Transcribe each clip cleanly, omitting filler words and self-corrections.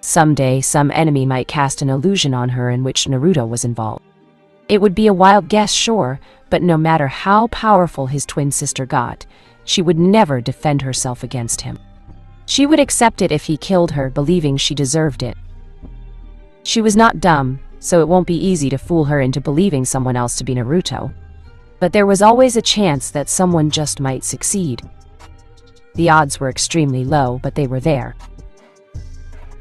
Someday, some enemy might cast an illusion on her in which Naruto was involved. It would be a wild guess, sure, but no matter how powerful his twin sister got, she would never defend herself against him. She would accept it if he killed her, believing she deserved it. She was not dumb, so it won't be easy to fool her into believing someone else to be Naruto. But there was always a chance that someone just might succeed. The odds were extremely low, but they were there.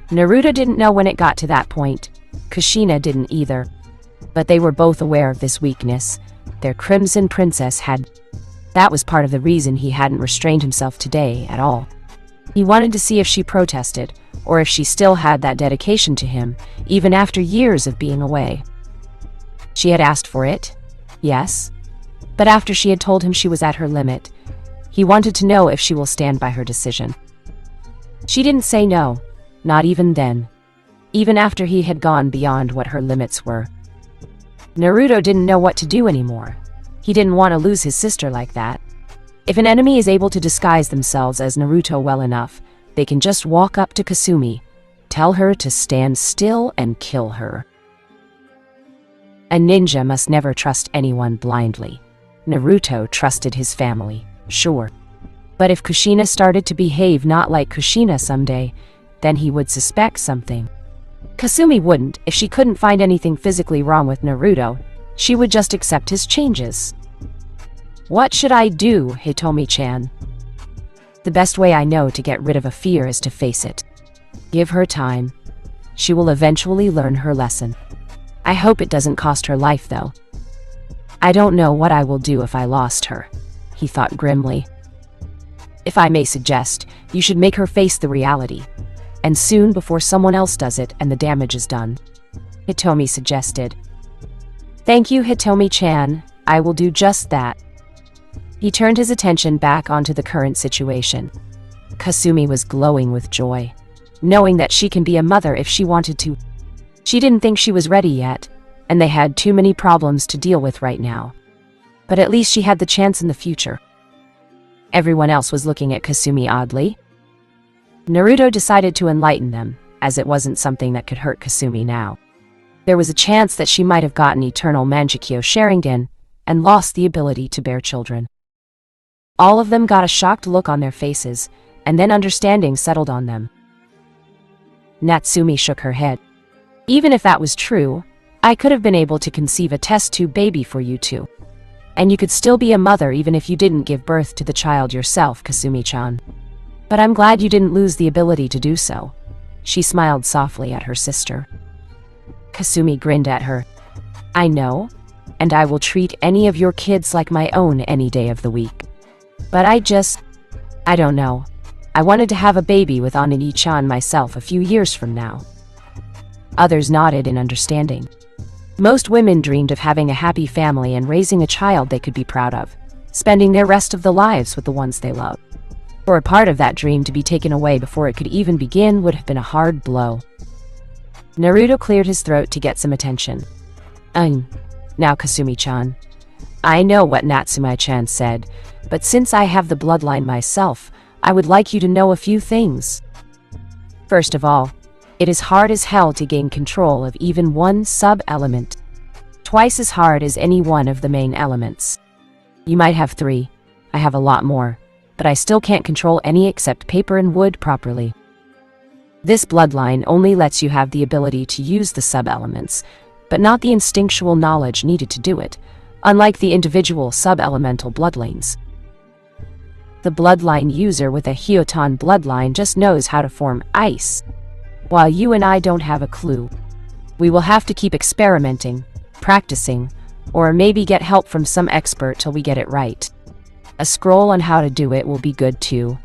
Naruto didn't know when it got to that point. Kushina didn't either. But they were both aware of this weakness. Their Crimson Princess had. That was part of the reason he hadn't restrained himself today at all. He wanted to see if she protested, or if she still had that dedication to him, even after years of being away. She had asked for it, yes, but after she had told him she was at her limit, he wanted to know if she will stand by her decision. She didn't say no, not even then, even after he had gone beyond what her limits were. Naruto didn't know what to do anymore. He didn't want to lose his sister like that. If an enemy is able to disguise themselves as Naruto well enough, they can just walk up to Kasumi, tell her to stand still and kill her. A ninja must never trust anyone blindly. Naruto trusted his family, sure. But if Kushina started to behave not like Kushina someday, then he would suspect something. Kasumi wouldn't. If she couldn't find anything physically wrong with Naruto, she would just accept his changes. What should I do, Hitomi-chan? The best way I know to get rid of a fear is to face it. Give her time. She will eventually learn her lesson. I hope it doesn't cost her life, though. I don't know what I will do if I lost her, he thought grimly. If I may suggest, you should make her face the reality. And soon before someone else does it and the damage is done. Hitomi suggested. Thank you, Hitomi-chan. I will do just that. He turned his attention back onto the current situation. Kasumi was glowing with joy, knowing that she can be a mother if she wanted to. She didn't think she was ready yet, and they had too many problems to deal with right now. But at least she had the chance in the future. Everyone else was looking at Kasumi oddly. Naruto decided to enlighten them, as it wasn't something that could hurt Kasumi now. There was a chance that she might have gotten eternal Mangekyo Sharingan and lost the ability to bear children. All of them got a shocked look on their faces, and then understanding settled on them. Natsumi shook her head. Even if that was true, I could have been able to conceive a test tube baby for you two. And you could still be a mother even if you didn't give birth to the child yourself, Kasumi-chan. But I'm glad you didn't lose the ability to do so. She smiled softly at her sister. Kasumi grinned at her. I know, and I will treat any of your kids like my own any day of the week. But I don't know. I wanted to have a baby with Onani-chan myself a few years from now. Others nodded in understanding. Most women dreamed of having a happy family and raising a child they could be proud of, spending their rest of the lives with the ones they love. For a part of that dream to be taken away before it could even begin would have been a hard blow. Naruto cleared his throat to get some attention. Now Kasumi-chan. I know what Natsumi-chan said, but since I have the bloodline myself, I would like you to know a few things. First of all, it is hard as hell to gain control of even one sub-element. Twice as hard as any one of the main elements. You might have 3. I have a lot more, but I still can't control any except paper and wood properly. This bloodline only lets you have the ability to use the sub-elements, but not the instinctual knowledge needed to do it, unlike the individual sub-elemental bloodlines. The bloodline user with a Hyoton bloodline just knows how to form ice, while you and I don't have a clue. We will have to keep experimenting, practicing, or maybe get help from some expert till we get it right. A scroll on how to do it will be good too.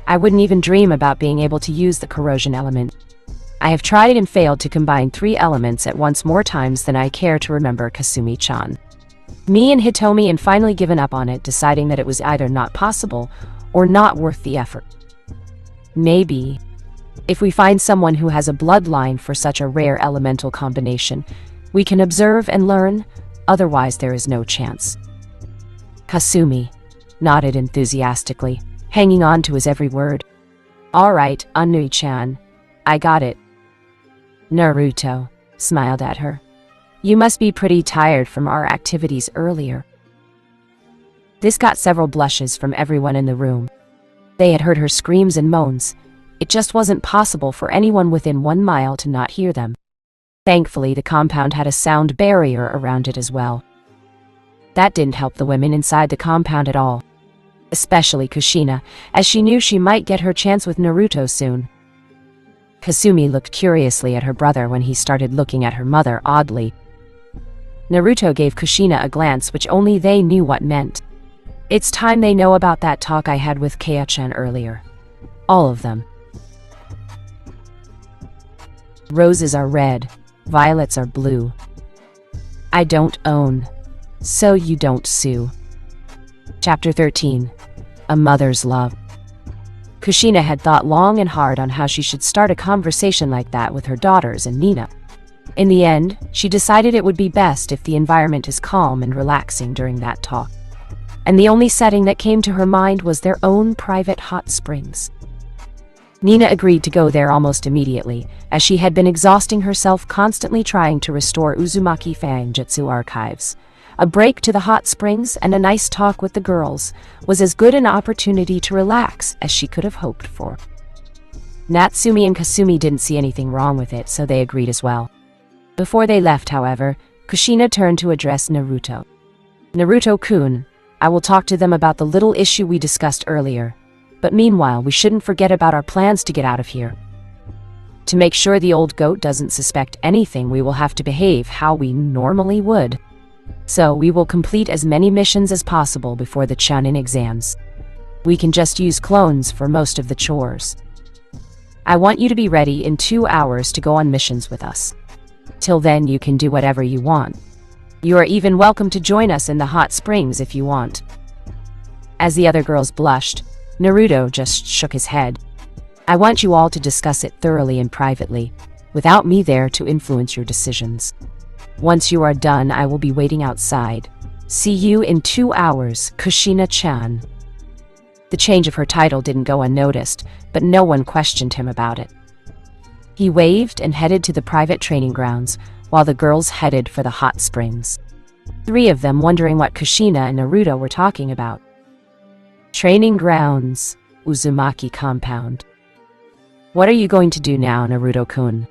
I wouldn't even dream about being able to use the corrosion element. I have tried and failed to combine 3 elements at once more times than I care to remember, Kasumi-chan. Me and Hitomi and finally given up on it, deciding that it was either not possible or not worth the effort. Maybe, if we find someone who has a bloodline for such a rare elemental combination, we can observe and learn, otherwise there is no chance. Kasumi nodded enthusiastically, hanging on to his every word. All right, Onui-chan. I got it. Naruto smiled at her. You must be pretty tired from our activities earlier. This got several blushes from everyone in the room. They had heard her screams and moans. It just wasn't possible for anyone within 1 mile to not hear them. Thankfully, the compound had a sound barrier around it as well. That didn't help the women inside the compound at all. Especially Kushina, as she knew she might get her chance with Naruto soon. Kasumi looked curiously at her brother when he started looking at her mother oddly. Naruto gave Kushina a glance which only they knew what meant. It's time they know about that talk I had with Kaya-chan earlier. All of them. Roses are red, violets are blue. I don't own, so you don't sue. Chapter 13. A Mother's Love. Kushina had thought long and hard on how she should start a conversation like that with her daughters and Nina. In the end, she decided it would be best if the environment is calm and relaxing during that talk. And the only setting that came to her mind was their own private hot springs. Nina agreed to go there almost immediately, as she had been exhausting herself constantly trying to restore Uzumaki Fang Jutsu archives. A break to the hot springs and a nice talk with the girls was as good an opportunity to relax as she could have hoped for. Natsumi and Kasumi didn't see anything wrong with it, so they agreed as well. Before they left, however, Kushina turned to address Naruto. Naruto-kun, I will talk to them about the little issue we discussed earlier. But meanwhile, we shouldn't forget about our plans to get out of here. To make sure the old goat doesn't suspect anything, we will have to behave how we normally would. So we will complete as many missions as possible before the Chunin exams. We can just use clones for most of the chores. I want you to be ready in 2 hours to go on missions with us. Till then, you can do whatever you want. You are even welcome to join us in the hot springs if you want. As the other girls blushed, Naruto just shook his head. I want you all to discuss it thoroughly and privately, without me there to influence your decisions. Once you are done, I will be waiting outside. See you in 2 hours, Kushina-chan. The change of her title didn't go unnoticed, but no one questioned him about it. He waved and headed to the private training grounds, while the girls headed for the hot springs. 3 of them wondering what Kushina and Naruto were talking about. Training grounds, Uzumaki compound. What are you going to do now, Naruto-kun?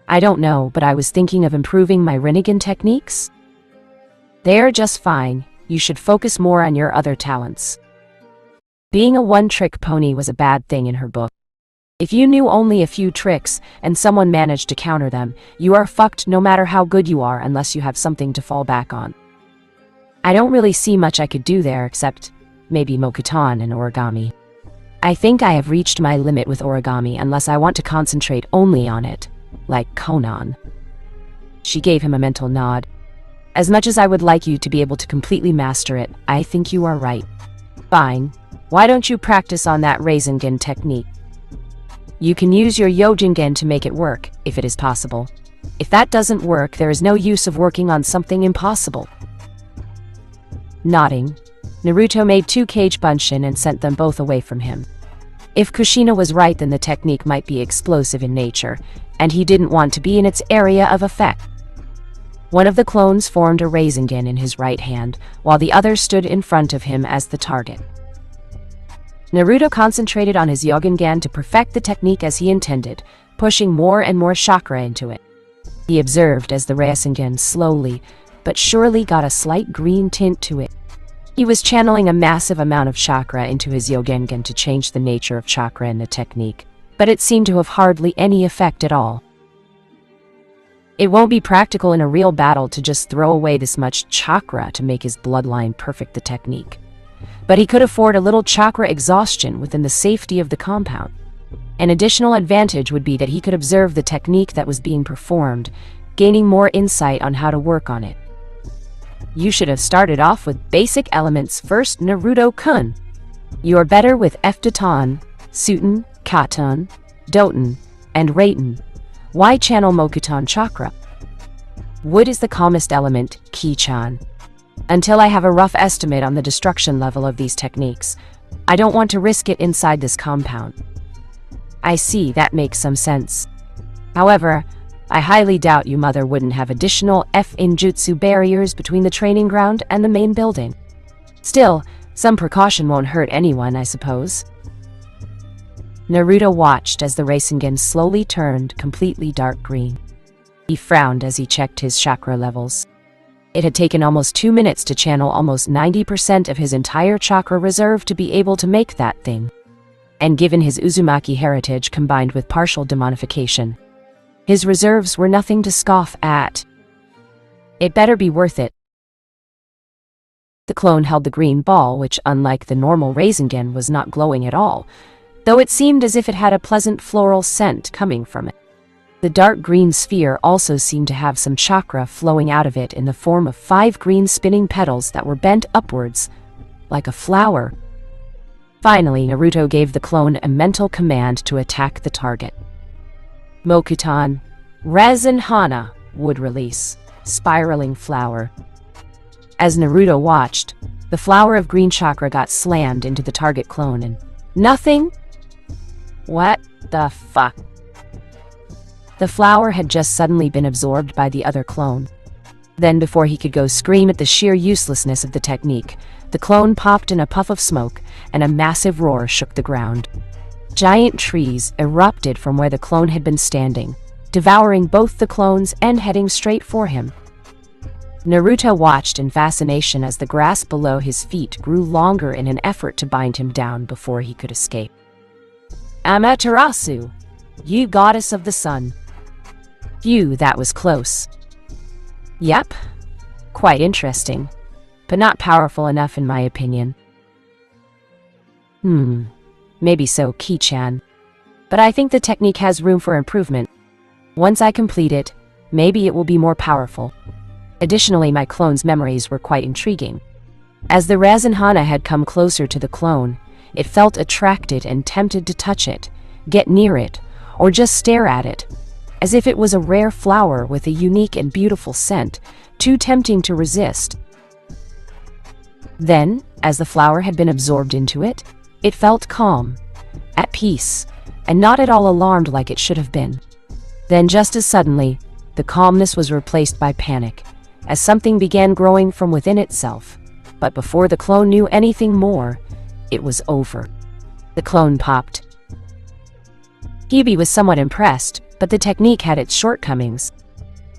I don't know, but I was thinking of improving my Rinnegan techniques. They are just fine. You should focus more on your other talents. Being a one-trick pony was a bad thing in her book. If you knew only a few tricks and someone managed to counter them, you are fucked no matter how good you are unless you have something to fall back on. I don't really see much I could do there except maybe Mokuton and origami. I think I have reached my limit with origami unless I want to concentrate only on it, like Conan. She gave him a mental nod. As much as I would like you to be able to completely master it, I think you are right. Fine. Why don't you practice on that Rasengan technique? You can use your Yogengan to make it work, if it is possible. If that doesn't work, there is no use of working on something impossible. Nodding, Naruto made 2 cage bunshin and sent them both away from him. If Kushina was right, then the technique might be explosive in nature, and he didn't want to be in its area of effect. One of the clones formed a Rasengan in his right hand, while the other stood in front of him as the target. Naruto concentrated on his Yogengan to perfect the technique as he intended, pushing more and more chakra into it. He observed as the Rasengan slowly, but surely got a slight green tint to it. He was channeling a massive amount of chakra into his Yogengan to change the nature of chakra in the technique, but it seemed to have hardly any effect at all. It won't be practical in a real battle to just throw away this much chakra to make his bloodline perfect the technique. But he could afford a little chakra exhaustion within the safety of the compound. An additional advantage would be that he could observe the technique that was being performed, gaining more insight on how to work on it. You should have started off with basic elements first, Naruto-kun. You are better with Eftaton, Suton, Katon, Doton, and Raten. Why channel Mokuton chakra? Wood is the calmest element, Ki-chan. Until I have a rough estimate on the destruction level of these techniques, I don't want to risk it inside this compound. I see, that makes some sense. However, I highly doubt your mother wouldn't have additional F-injutsu barriers between the training ground and the main building. Still, some precaution won't hurt anyone, I suppose. Naruto watched as the Rasengan slowly turned completely dark green. He frowned as he checked his chakra levels. It had taken almost 2 minutes to channel almost 90% of his entire chakra reserve to be able to make that thing. And given his Uzumaki heritage combined with partial demonification, his reserves were nothing to scoff at. It better be worth it. The clone held the green ball, which, unlike the normal Rasengan, was not glowing at all, though it seemed as if it had a pleasant floral scent coming from it. The dark green sphere also seemed to have some chakra flowing out of it in the form of 5 green spinning petals that were bent upwards, like a flower. Finally, Naruto gave the clone a mental command to attack the target. Mokutan, Resin Hana, would release, spiraling flower. As Naruto watched, the flower of green chakra got slammed into the target clone and nothing? What the fuck? The flower had just suddenly been absorbed by the other clone. Then, before he could go scream at the sheer uselessness of the technique, the clone popped in a puff of smoke and a massive roar shook the ground. Giant trees erupted from where the clone had been standing, devouring both the clones and heading straight for him. Naruto watched in fascination as the grass below his feet grew longer in an effort to bind him down before he could escape. Amaterasu, you goddess of the sun. Phew, that was close. Yep, quite interesting, but not powerful enough in my opinion. Maybe so, Ki-chan. But I think the technique has room for improvement. Once I complete it, maybe it will be more powerful. Additionally, my clone's memories were quite intriguing. As the Resin Hana had come closer to the clone, it felt attracted and tempted to touch it, get near it, or just stare at it, as if it was a rare flower with a unique and beautiful scent, too tempting to resist. Then, as the flower had been absorbed into it, it felt calm, at peace, and not at all alarmed like it should have been. Then, just as suddenly, the calmness was replaced by panic, as something began growing from within itself. But before the clone knew anything more, it was over. The clone popped. Kyuubi was somewhat impressed, but the technique had its shortcomings.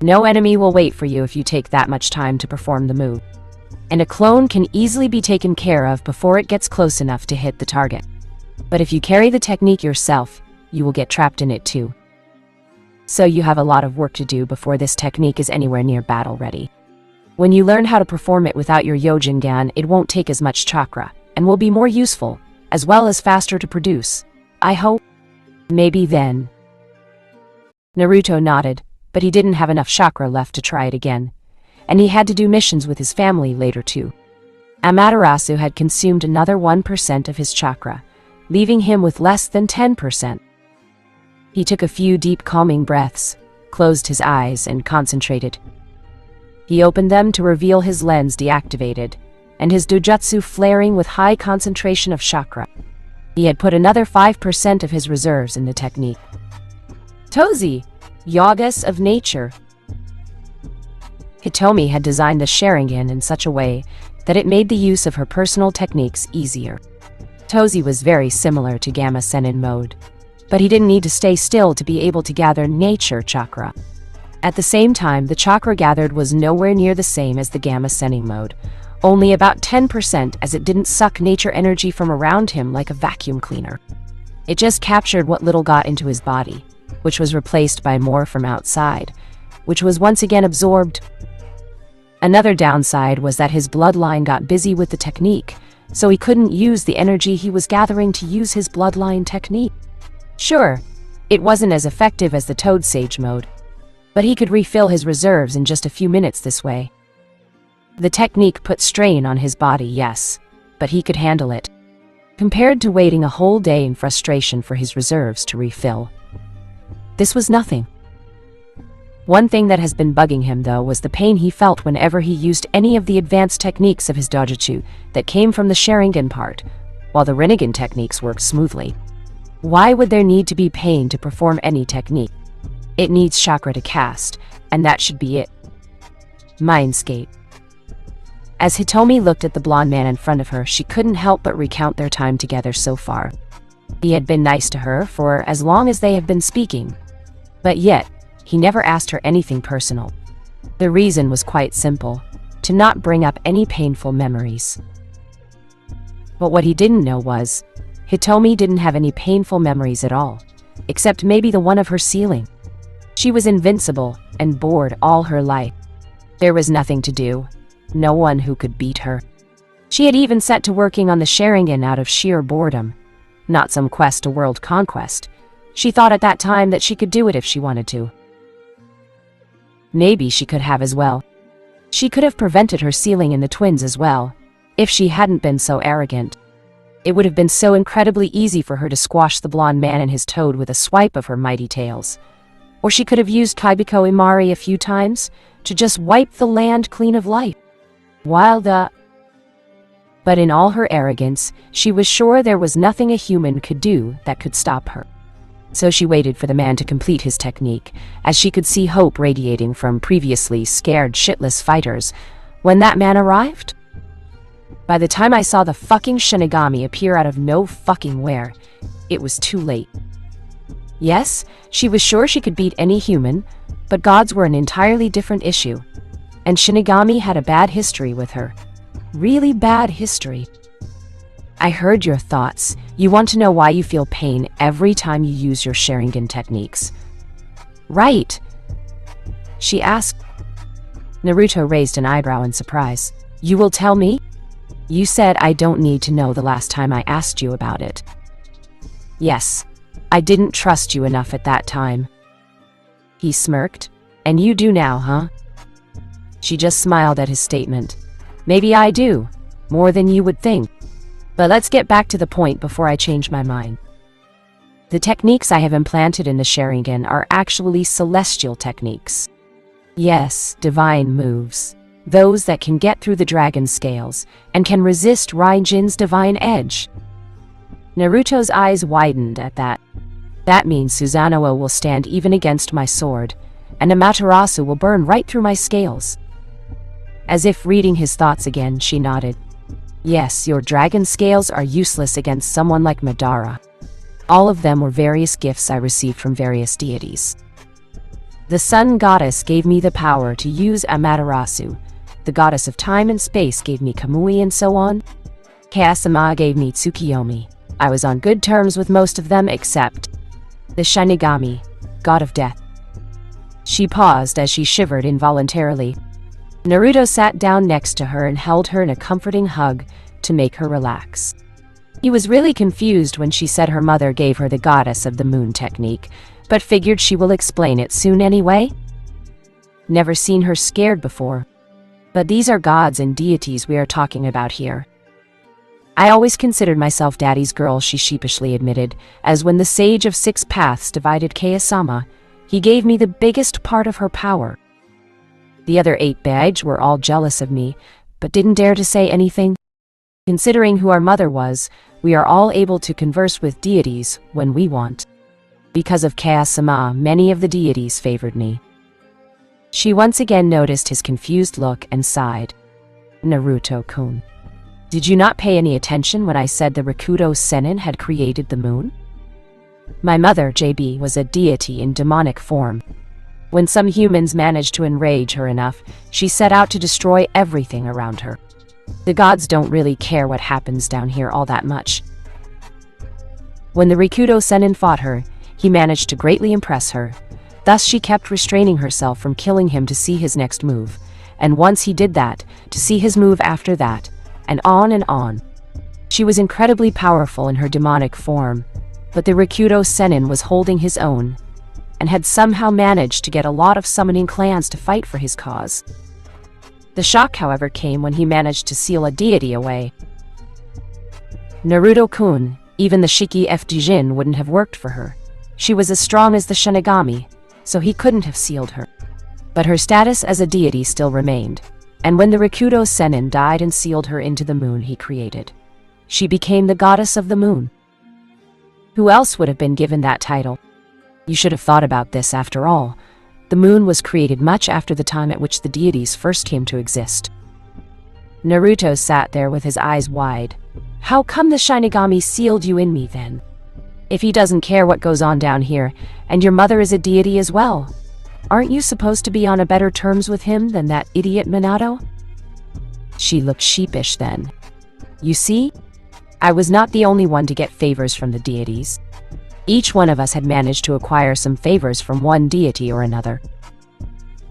No enemy will wait for you if you take that much time to perform the move, and a clone can easily be taken care of before it gets close enough to hit the target. But if you carry the technique yourself, you will get trapped in it too. So you have a lot of work to do before this technique is anywhere near battle ready. When you learn how to perform it without your Yogengan, it won't take as much chakra, and will be more useful, as well as faster to produce. I hope. Maybe then. Naruto nodded, but he didn't have enough chakra left to try it again, and he had to do missions with his family later too. Amaterasu had consumed another 1% of his chakra, leaving him with less than 10%. He took a few deep calming breaths, closed his eyes, and concentrated. He opened them to reveal his lens deactivated, and his Dojutsu flaring with high concentration of chakra. He had put another 5% of his reserves in the technique. Tozi, Goddess of Nature. Hitomi had designed the Sharingan in such a way that it made the use of her personal techniques easier. Tozi was very similar to Gamma Sennin mode, but he didn't need to stay still to be able to gather nature chakra. At the same time, the chakra gathered was nowhere near the same as the Gamma Sennin mode, only about 10%, as it didn't suck nature energy from around him like a vacuum cleaner. It just captured what little got into his body, which was replaced by more from outside, which was once again absorbed. Another downside was that his bloodline got busy with the technique, so he couldn't use the energy he was gathering to use his bloodline technique. Sure, it wasn't as effective as the Toad Sage mode, but he could refill his reserves in just a few minutes this way. The technique put strain on his body, yes, but he could handle it, compared to waiting a whole day in frustration for his reserves to refill. This was nothing. One thing that has been bugging him, though, was the pain he felt whenever he used any of the advanced techniques of his Dojutsu that came from the Sharingan part, while the Rinnegan techniques worked smoothly. Why would there need to be pain to perform any technique? It needs chakra to cast, and that should be it. Mindscape. As Hitomi looked at the blonde man in front of her, she couldn't help but recount their time together so far. He had been nice to her for as long as they have been speaking. But yet, he never asked her anything personal. The reason was quite simple: to not bring up any painful memories. But what he didn't know was, Hitomi didn't have any painful memories at all, except maybe the one of her sealing. She was invincible and bored all her life. There was nothing to do, no one who could beat her. She had even set to working on the Sharingan out of sheer boredom, not some quest to world conquest. She thought at that time that she could do it if she wanted to. Maybe she could have as well. She could have prevented her sealing in the twins as well, if she hadn't been so arrogant. It would have been so incredibly easy for her to squash the blonde man and his toad with a swipe of her mighty tails. Or she could have used Kaibiko Imari a few times to just wipe the land clean of life. But in all her arrogance, she was sure there was nothing a human could do that could stop her. So she waited for the man to complete his technique, as she could see hope radiating from previously scared shitless fighters. When that man arrived, by the time I saw the fucking Shinigami appear out of no fucking where, it was too late. Yes, she was sure she could beat any human, but gods were an entirely different issue. And Shinigami had a bad history with her. Really bad history. I heard your thoughts. You want to know why you feel pain every time you use your Sharingan techniques. Right, she asked. Naruto raised an eyebrow in surprise. You will tell me? You said I don't need to know the last time I asked you about it. Yes, I didn't trust you enough at that time. He smirked. And you do now, huh? She just smiled at his statement. Maybe I do, more than you would think. But let's get back to the point before I change my mind. The techniques I have implanted in the Sharingan are actually celestial techniques. Yes, divine moves. Those that can get through the dragon scales and can resist Raijin's divine edge. Naruto's eyes widened at that. That means Susanoo will stand even against my sword, and Amaterasu will burn right through my scales. As if reading his thoughts again, she nodded. Yes, your dragon scales are useless against someone like Madara. All of them were various gifts I received from various deities. The sun goddess gave me the power to use Amaterasu. The goddess of time and space gave me Kamui and so on. Kayasama gave me Tsukiyomi. I was on good terms with most of them except the Shinigami, god of death. She paused as she shivered involuntarily. Naruto sat down next to her and held her in a comforting hug to make her relax. He was really confused when she said her mother gave her the goddess of the moon technique, but figured she will explain it soon anyway. Never seen her scared before. But these are gods and deities we are talking about here. I always considered myself daddy's girl, she sheepishly admitted, as when the Sage of Six Paths divided Kayasama, he gave me the biggest part of her power. The other 8 Bags were all jealous of me, but didn't dare to say anything. Considering who our mother was, we are all able to converse with deities when we want. Because of Kayasama, many of the deities favored me. She once again noticed his confused look and sighed. Naruto-kun, did you not pay any attention when I said the Rakudo Sennin had created the moon? My mother, JB, was a deity in demonic form. When some humans managed to enrage her enough, she set out to destroy everything around her. The gods don't really care what happens down here all that much. When the Rakudo Sennin fought her, he managed to greatly impress her. Thus she kept restraining herself from killing him to see his next move, and once he did that, to see his move after that, and on and on. She was incredibly powerful in her demonic form, but the Rakudo Sennin was holding his own, and had somehow managed to get a lot of summoning clans to fight for his cause. The shock, however, came when he managed to seal a deity away. Naruto-kun, even the Shiki Fdjin wouldn't have worked for her. She was as strong as the Shinigami, so he couldn't have sealed her. But her status as a deity still remained, and when the Rakudo Sennin died and sealed her into the moon he created, she became the goddess of the moon. Who else would have been given that title? You should have thought about this after all. The moon was created much after the time at which the deities first came to exist. Naruto sat there with his eyes wide. How come the Shinigami sealed you in me then? If he doesn't care what goes on down here, and your mother is a deity as well, aren't you supposed to be on a better terms with him than that idiot Minato? She looked sheepish then. You see, I was not the only one to get favors from the deities. Each one of us had managed to acquire some favors from one deity or another.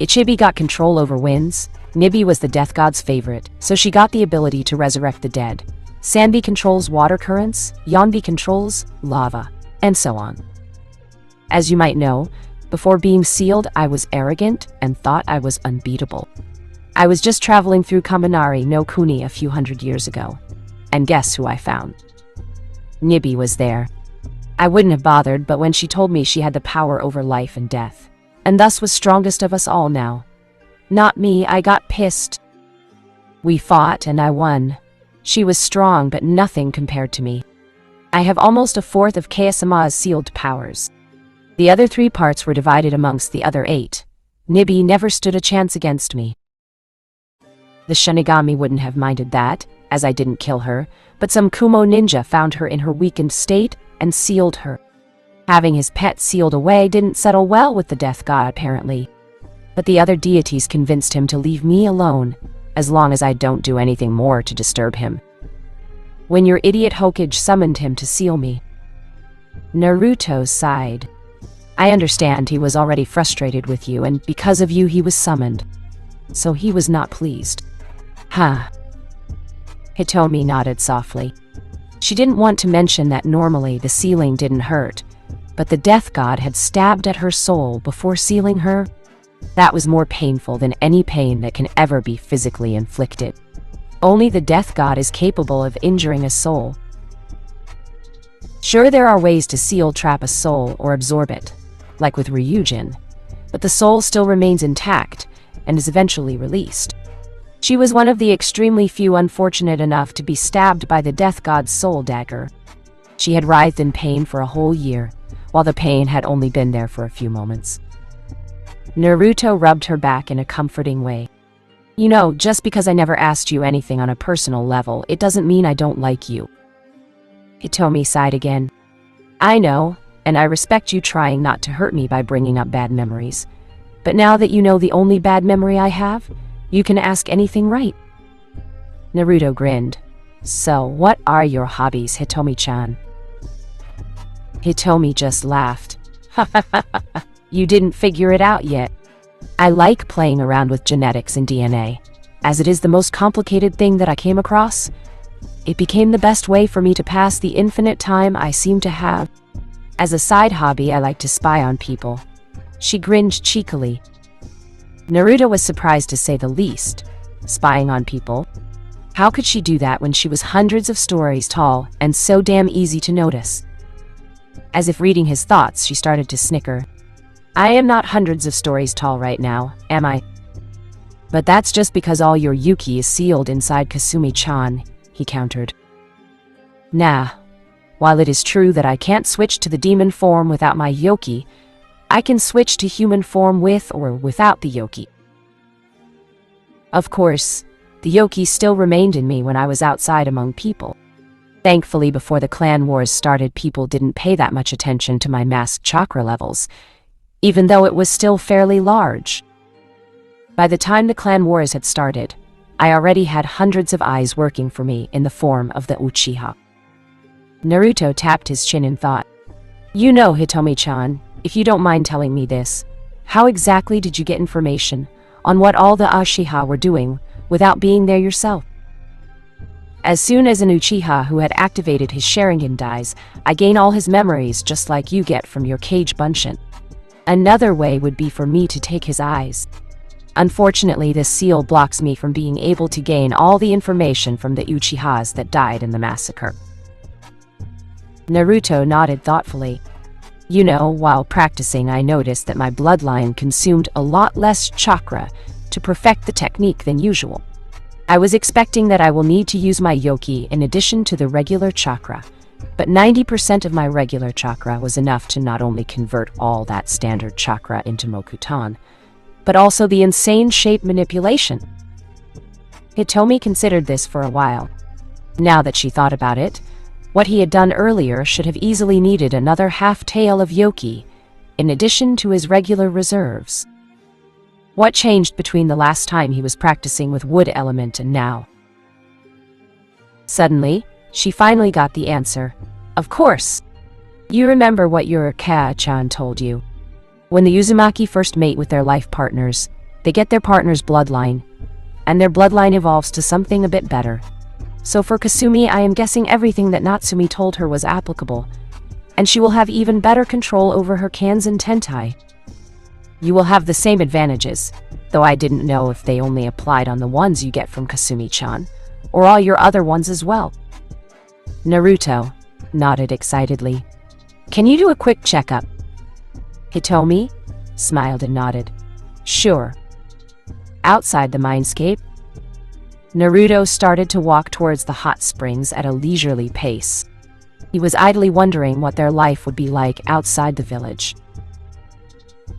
Ichibi got control over winds, Nibi was the death god's favorite, so she got the ability to resurrect the dead. Sanbi controls water currents, Yonbi controls lava, and so on. As you might know, before being sealed, I was arrogant and thought I was unbeatable. I was just traveling through Kaminari no Kuni a few hundred years ago. And guess who I found? Nibi was there. I wouldn't have bothered, but when she told me she had the power over life and death, and thus was strongest of us all now. Not me, I got pissed. We fought and I won. She was strong, but nothing compared to me. I have almost a fourth of Kaya-sama's sealed powers. The other 3 parts were divided amongst the other 8. Nibi never stood a chance against me. The Shinigami wouldn't have minded that, as I didn't kill her, but some Kumo ninja found her in her weakened state and sealed her. Having his pet sealed away didn't settle well with the death god, apparently. But the other deities convinced him to leave me alone, as long as I don't do anything more to disturb him. When your idiot Hokage summoned him to seal me. Naruto sighed. I understand he was already frustrated with you, and because of you he was summoned. So he was not pleased. Huh. Hitomi nodded softly. She didn't want to mention that normally the sealing didn't hurt, but the death god had stabbed at her soul before sealing her. That was more painful than any pain that can ever be physically inflicted. Only the death god is capable of injuring a soul. Sure, there are ways to seal trap a soul or absorb it, like with Ryujin, but the soul still remains intact and is eventually released. She was one of the extremely few unfortunate enough to be stabbed by the death god's soul dagger. She had writhed in pain for a whole year, while the pain had only been there for a few moments. Naruto rubbed her back in a comforting way. You know, just because I never asked you anything on a personal level, it doesn't mean I don't like you. Hitomi sighed again. I know, and I respect you trying not to hurt me by bringing up bad memories. But now that you know the only bad memory I have, you can ask anything, right? Naruto grinned. So, what are your hobbies, Hitomi-chan? Hitomi just laughed. You didn't figure it out yet. I like playing around with genetics and DNA. As it is the most complicated thing that I came across, it became the best way for me to pass the infinite time I seem to have. As a side hobby, I like to spy on people. She grinned cheekily. Naruto was surprised to say the least. Spying on people? How could she do that when she was hundreds of stories tall and so damn easy to notice? As if reading his thoughts, she started to snicker. I am not hundreds of stories tall right now, am I? But that's just because all your Yuki is sealed inside Kasumi-chan, he countered. Nah. While it is true that I can't switch to the demon form without my Yoki, I can switch to human form with or without the Yoki. Of course, the Yoki still remained in me when I was outside among people. Thankfully, before the clan wars started, people didn't pay that much attention to my masked chakra levels, even though it was still fairly large. By the time the clan wars had started, I already had hundreds of eyes working for me in the form of the Uchiha. Naruto tapped his chin in thought. You know, Hitomi-chan, if you don't mind telling me this, how exactly did you get information on what all the Uchiha were doing without being there yourself? As soon as an Uchiha who had activated his Sharingan dies, I gain all his memories just like you get from your Kage Bunshin. Another way would be for me to take his eyes. Unfortunately, this seal blocks me from being able to gain all the information from the Uchihas that died in the massacre. Naruto nodded thoughtfully. You know, while practicing, I noticed that my bloodline consumed a lot less chakra to perfect the technique than usual. I was expecting that I will need to use my Yoki in addition to the regular chakra, but 90% of my regular chakra was enough to not only convert all that standard chakra into Mokutan, but also the insane shape manipulation. Hitomi considered this for a while. Now that she thought about it, what he had done earlier should have easily needed another half-tail of Yoki, in addition to his regular reserves. What changed between the last time he was practicing with wood element and now? Suddenly, she finally got the answer. Of course! You remember what your Ka-chan told you. When the Uzumaki first mate with their life partners, they get their partner's bloodline, and their bloodline evolves to something a bit better. So for Kasumi, I am guessing everything that Natsumi told her was applicable, and she will have even better control over her Kanzen Tentai. You will have the same advantages, though I didn't know if they only applied on the ones you get from Kasumi-chan, or all your other ones as well. Naruto nodded excitedly. Can you do a quick checkup? Hitomi smiled and nodded. Sure. Outside the mindscape, Naruto started to walk towards the hot springs at a leisurely pace. He was idly wondering what their life would be like outside the village.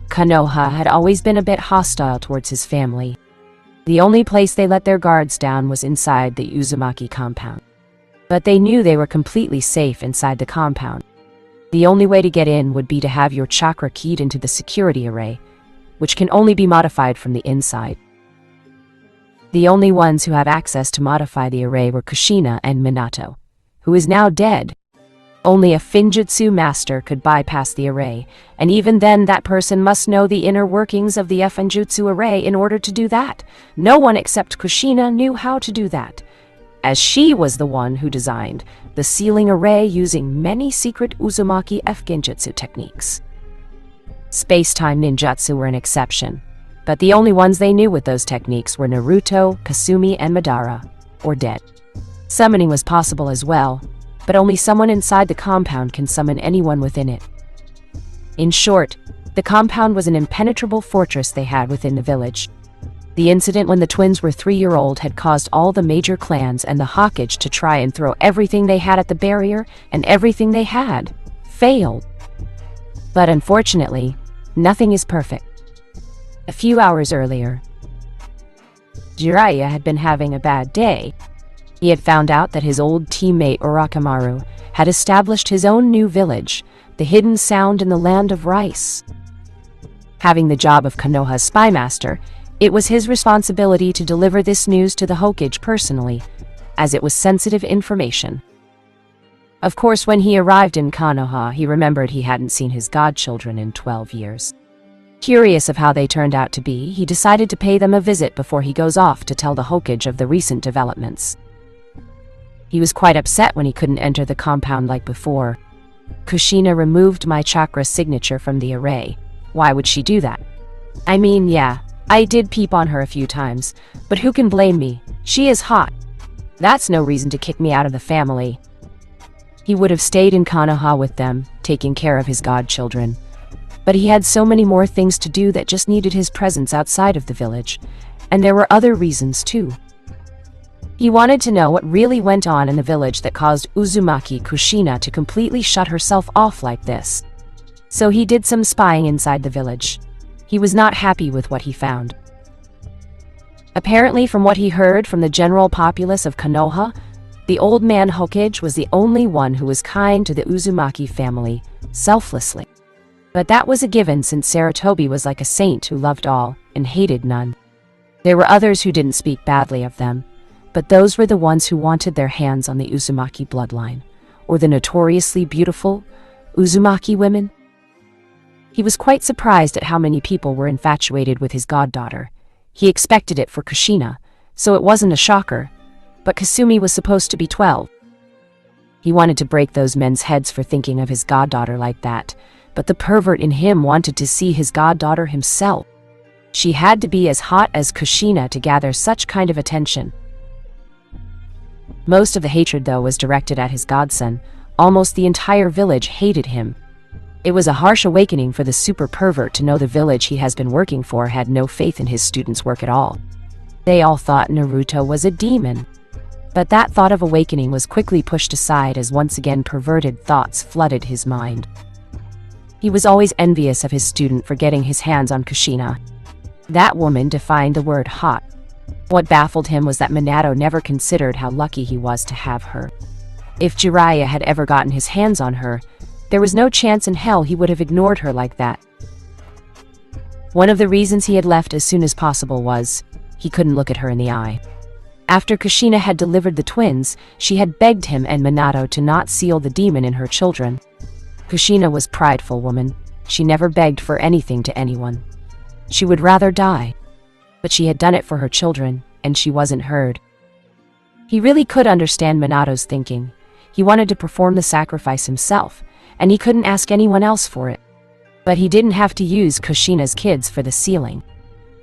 Konoha had always been a bit hostile towards his family. The only place they let their guards down was inside the Uzumaki compound. But they knew they were completely safe inside the compound. The only way to get in would be to have your chakra keyed into the security array, which can only be modified from the inside. The only ones who have access to modify the array were Kushina and Minato, who is now dead. Only a Finjutsu master could bypass the array, and even then that person must know the inner workings of the Finjutsu array in order to do that. No one except Kushina knew how to do that, as she was the one who designed the sealing array using many secret Uzumaki Finjutsu techniques. Space-time ninjutsu were an exception, but the only ones they knew with those techniques were Naruto, Kasumi, and Madara, or dead. Summoning was possible as well, but only someone inside the compound can summon anyone within it. In short, the compound was an impenetrable fortress they had within the village. The incident when the twins were 3-year-old had caused all the major clans and the Hokage to try and throw everything they had at the barrier, and everything they had failed. But unfortunately, nothing is perfect. A few hours earlier, Jiraiya had been having a bad day. He had found out that his old teammate Orochimaru had established his own new village, the Hidden Sound in the Land of Rice. Having the job of Konoha's spy master, it was his responsibility to deliver this news to the Hokage personally, as it was sensitive information. Of course, when he arrived in Konoha, he remembered he hadn't seen his godchildren in 12 years. Curious of how they turned out to be, he decided to pay them a visit before he goes off to tell the Hokage of the recent developments. He was quite upset when he couldn't enter the compound like before. Kushina removed my chakra signature from the array. Why would she do that? I mean, yeah, I did peep on her a few times, but who can blame me? She is hot. That's no reason to kick me out of the family. He would have stayed in Konoha with them, taking care of his godchildren. But he had so many more things to do that just needed his presence outside of the village, and there were other reasons too. He wanted to know what really went on in the village that caused Uzumaki Kushina to completely shut herself off like this. So he did some spying inside the village. He was not happy with what he found. Apparently, from what he heard from the general populace of Konoha, the old man Hokage was the only one who was kind to the Uzumaki family, selflessly. But that was a given since Sarutobi was like a saint who loved all and hated none. There were others who didn't speak badly of them, but those were the ones who wanted their hands on the Uzumaki bloodline, or the notoriously beautiful Uzumaki women. He was quite surprised at how many people were infatuated with his goddaughter. He expected it for Kushina, so it wasn't a shocker, but Kasumi was supposed to be 12. He wanted to break those men's heads for thinking of his goddaughter like that, but the pervert in him wanted to see his goddaughter himself. She had to be as hot as Kushina to gather such kind of attention. Most of the hatred, though, was directed at his godson. Almost the entire village hated him. It was a harsh awakening for the super pervert to know the village he has been working for had no faith in his students' work at all. They all thought Naruto was a demon. But that thought of awakening was quickly pushed aside as once again perverted thoughts flooded his mind. He was always envious of his student for getting his hands on Kushina. That woman defined the word hot. What baffled him was that Minato never considered how lucky he was to have her. If Jiraiya had ever gotten his hands on her, there was no chance in hell he would have ignored her like that. One of the reasons he had left as soon as possible was he couldn't look at her in the eye. After Kushina had delivered the twins, she had begged him and Minato to not seal the demon in her children. Kushina was a prideful woman. She never begged for anything to anyone. She would rather die. But she had done it for her children, and she wasn't heard. He really could understand Minato's thinking. He wanted to perform the sacrifice himself, and he couldn't ask anyone else for it. But he didn't have to use Kushina's kids for the sealing.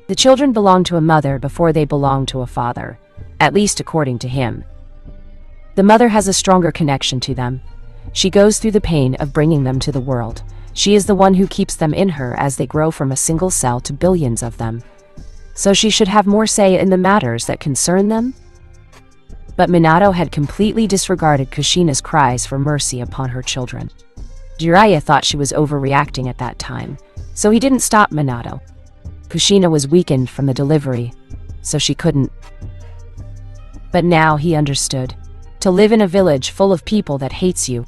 The children belonged to a mother before they belonged to a father, at least according to him. The mother has a stronger connection to them. She goes through the pain of bringing them to the world. She is the one who keeps them in her as they grow from a single cell to billions of them. So she should have more say in the matters that concern them. But Minato had completely disregarded Kushina's cries for mercy upon her children. Jiraiya thought she was overreacting at that time, so he didn't stop Minato. Kushina was weakened from the delivery, so she couldn't. But now he understood. To live in a village full of people that hates you,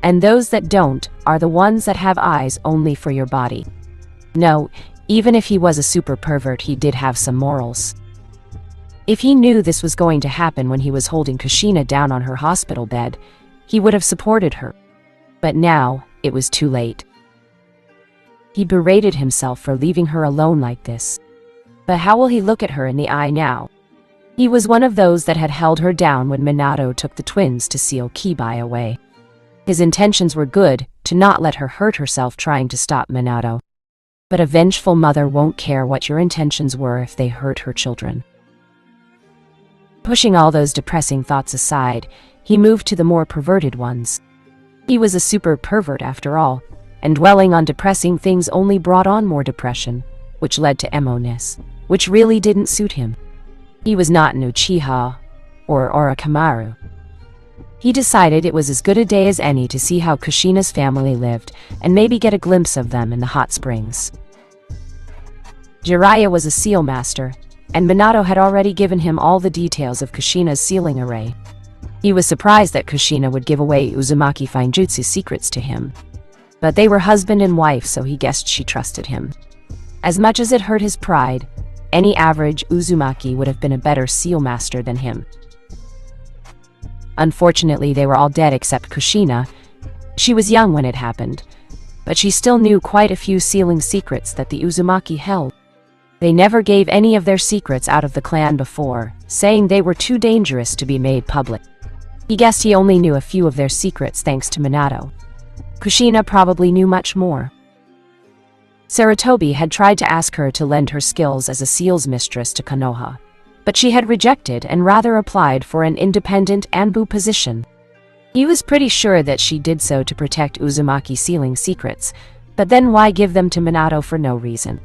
and those that don't are the ones that have eyes only for your body. No, even if he was a super pervert, he did have some morals. If he knew this was going to happen when he was holding Kushina down on her hospital bed, he would have supported her. But now, it was too late. He berated himself for leaving her alone like this. But how will he look at her in the eye now? He was one of those that had held her down when Minato took the twins to seal Kibai away. His intentions were good, to not let her hurt herself trying to stop Minato. But a vengeful mother won't care what your intentions were if they hurt her children. Pushing all those depressing thoughts aside, he moved to the more perverted ones. He was a super pervert after all, and dwelling on depressing things only brought on more depression, which led to emo-ness, which really didn't suit him. He was not an Uchiha or Orochimaru. He decided it was as good a day as any to see how Kushina's family lived and maybe get a glimpse of them in the hot springs. Jiraiya was a seal master, and Minato had already given him all the details of Kushina's sealing array. He was surprised that Kushina would give away Uzumaki Finjutsu's secrets to him. But they were husband and wife, so he guessed she trusted him. As much as it hurt his pride, any average Uzumaki would have been a better seal master than him. Unfortunately, they were all dead except Kushina. She was young when it happened, but she still knew quite a few sealing secrets that the Uzumaki held. They never gave any of their secrets out of the clan before, saying they were too dangerous to be made public. He guessed he only knew a few of their secrets thanks to Minato. Kushina probably knew much more. Sarutobi had tried to ask her to lend her skills as a seals mistress to Konoha, but she had rejected and rather applied for an independent Anbu position. He was pretty sure that she did so to protect Uzumaki sealing secrets, but then why give them to Minato for no reason?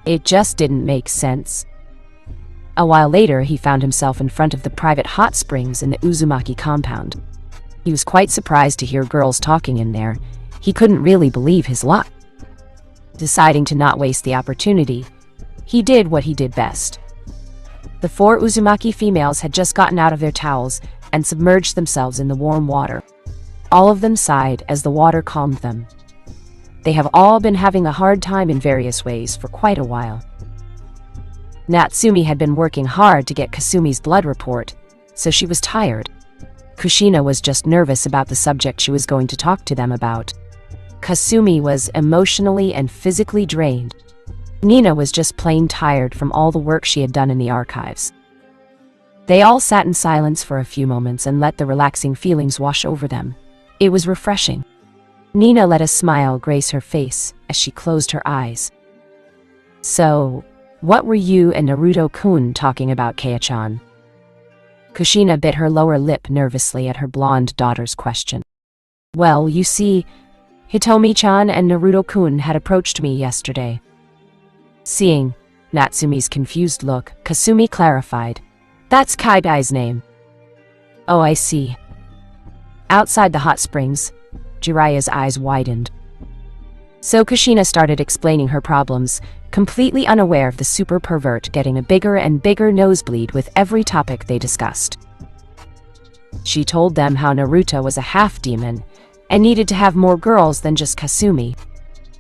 It just didn't make sense. A while later, he found himself in front of the private hot springs in the Uzumaki compound. He was quite surprised to hear girls talking in there. He couldn't really believe his luck. Deciding to not waste the opportunity, he did what he did best. The 4 Uzumaki females had just gotten out of their towels and submerged themselves in the warm water. All of them sighed as the water calmed them. They have all been having a hard time in various ways for quite a while. Natsumi had been working hard to get Kasumi's blood report, so she was tired. Kushina was just nervous about the subject she was going to talk to them about. Kasumi was emotionally and physically drained. Nina was just plain tired from all the work she had done in the archives. They all sat in silence for a few moments and let the relaxing feelings wash over them. It was refreshing. Nina let a smile grace her face as she closed her eyes. So, what were you and Naruto-kun talking about, Kei-chan? Kushina bit her lower lip nervously at her blonde daughter's question. Well, you see, Hitomi-chan and Naruto-kun had approached me yesterday. Seeing Natsumi's confused look, Kasumi clarified, That's Kaibai's name. Oh, I see. Outside the hot springs, Jiraya's eyes widened. So Kushina started explaining her problems, completely unaware of the super pervert getting a bigger and bigger nosebleed with every topic they discussed. She told them how Naruto was a half-demon and needed to have more girls than just Kasumi.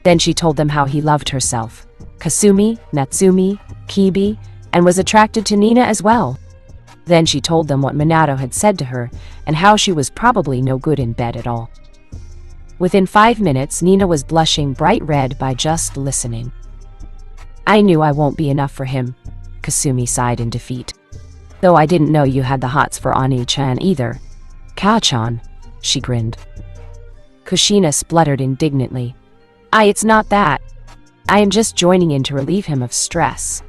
Then she told them how he loved herself, Kasumi, Natsumi, Kibi, and was attracted to Nina as well. Then she told them what Minato had said to her and how she was probably no good in bed at all. Within 5 minutes, Nina was blushing bright red by just listening. I knew I won't be enough for him, Kasumi sighed in defeat. Though I didn't know you had the hots for Ani-chan either. Kao-chan, she grinned. Kushina spluttered indignantly. It's not that. I am just joining in to relieve him of stress.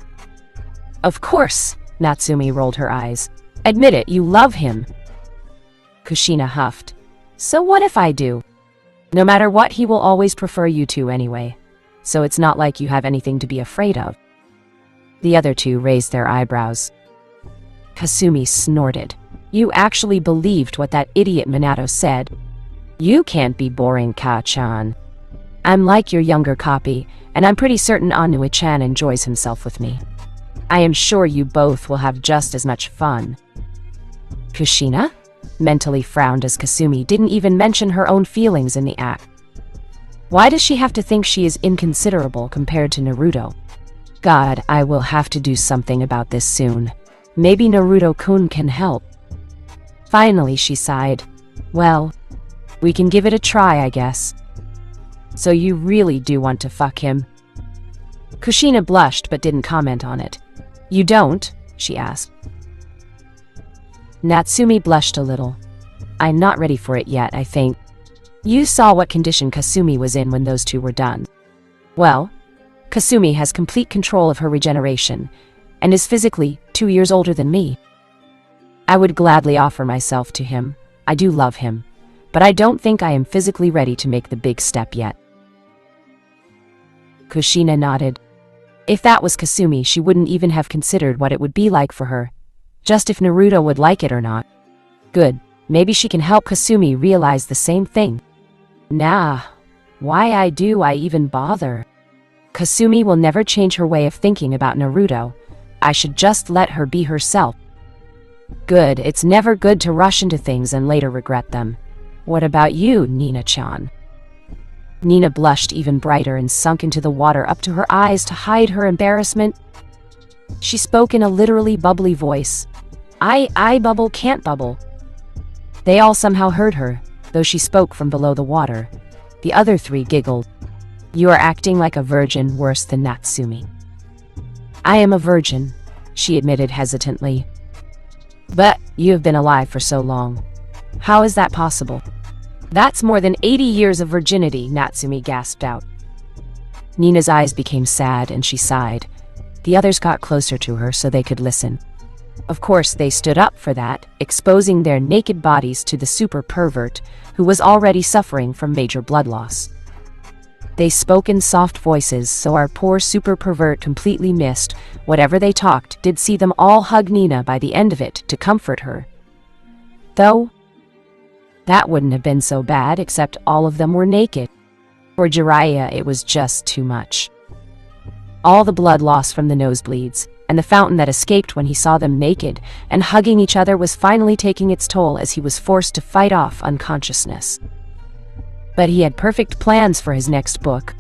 Of course, Natsumi rolled her eyes. Admit it, you love him. Kushina huffed. So what if I do? No matter what, he will always prefer you two anyway. So it's not like you have anything to be afraid of. The other two raised their eyebrows. Kasumi snorted. You actually believed what that idiot Minato said? You can't be boring, Ka-chan. I'm like your younger copy, and I'm pretty certain Anui-chan enjoys himself with me. I am sure you both will have just as much fun. Kushina mentally frowned as Kasumi didn't even mention her own feelings in the act. Why does she have to think she is inconsiderable compared to Naruto? God, I will have to do something about this soon. Maybe Naruto-kun can help. Finally, she sighed. Well, we can give it a try, I guess. So you really do want to fuck him? Kushina blushed but didn't comment on it. You don't? She asked. Natsumi blushed a little. I'm not ready for it yet, I think. You saw what condition Kasumi was in when those two were done. Well, Kasumi has complete control of her regeneration, and is physically 2 years older than me. I would gladly offer myself to him. I do love him, but I don't think I am physically ready to make the big step yet. Kushina nodded. If that was Kasumi, she wouldn't even have considered what it would be like for her. Just if Naruto would like it or not. Good, maybe she can help Kasumi realize the same thing. Nah, why I even bother? Kasumi will never change her way of thinking about Naruto. I should just let her be herself. Good, it's never good to rush into things and later regret them. What about you, Nina-chan? Nina blushed even brighter and sunk into the water up to her eyes to hide her embarrassment. She spoke in a literally bubbly voice. I bubble can't bubble. They all somehow heard her, though she spoke from below the water. The other three giggled. You are acting like a virgin worse than Natsumi. I am a virgin, she admitted hesitantly. But you have been alive for so long. How is that possible? That's more than 80 years of virginity, Natsumi gasped out. Nina's eyes became sad and she sighed. The others got closer to her so they could listen. Of course, they stood up for that, exposing their naked bodies to the super pervert, who was already suffering from major blood loss. They spoke in soft voices, so our poor super pervert completely missed whatever they talked, did see them all hug Nina by the end of it to comfort her. Though, that wouldn't have been so bad, except all of them were naked. For Jiraiya, it was just too much. All the blood loss from the nosebleeds, and the fountain that escaped when he saw them naked and hugging each other was finally taking its toll as he was forced to fight off unconsciousness. But he had perfect plans for his next book.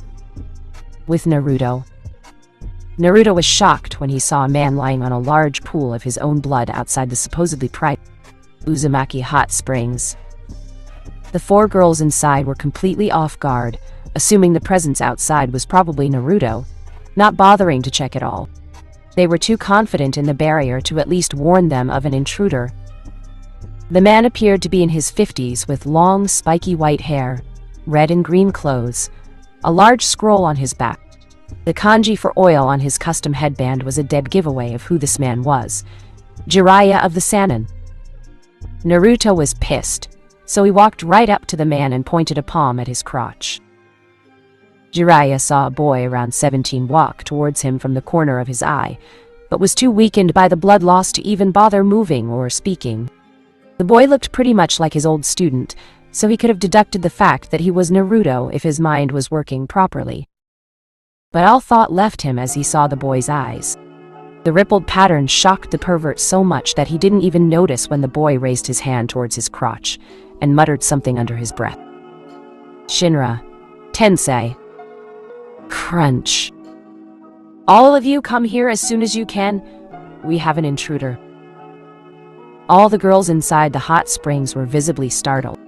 With Naruto. Naruto was shocked when he saw a man lying on a large pool of his own blood outside the supposedly private Uzumaki hot springs. The 4 girls inside were completely off guard, assuming the presence outside was probably Naruto, not bothering to check at all. They were too confident in the barrier to at least warn them of an intruder. The man appeared to be in his 50s with long, spiky white hair, red and green clothes, a large scroll on his back. The kanji for oil on his custom headband was a dead giveaway of who this man was. Jiraiya of the Sannin. Naruto was pissed, so he walked right up to the man and pointed a palm at his crotch. Jiraiya saw a boy around 17 walk towards him from the corner of his eye, but was too weakened by the blood loss to even bother moving or speaking. The boy looked pretty much like his old student, so he could have deducted the fact that he was Naruto if his mind was working properly. But all thought left him as he saw the boy's eyes. The rippled pattern shocked the pervert so much that he didn't even notice when the boy raised his hand towards his crotch and muttered something under his breath. Shinra. Tensei. Crunch. All of you come here as soon as you can. We have an intruder. All the girls inside the hot springs were visibly startled.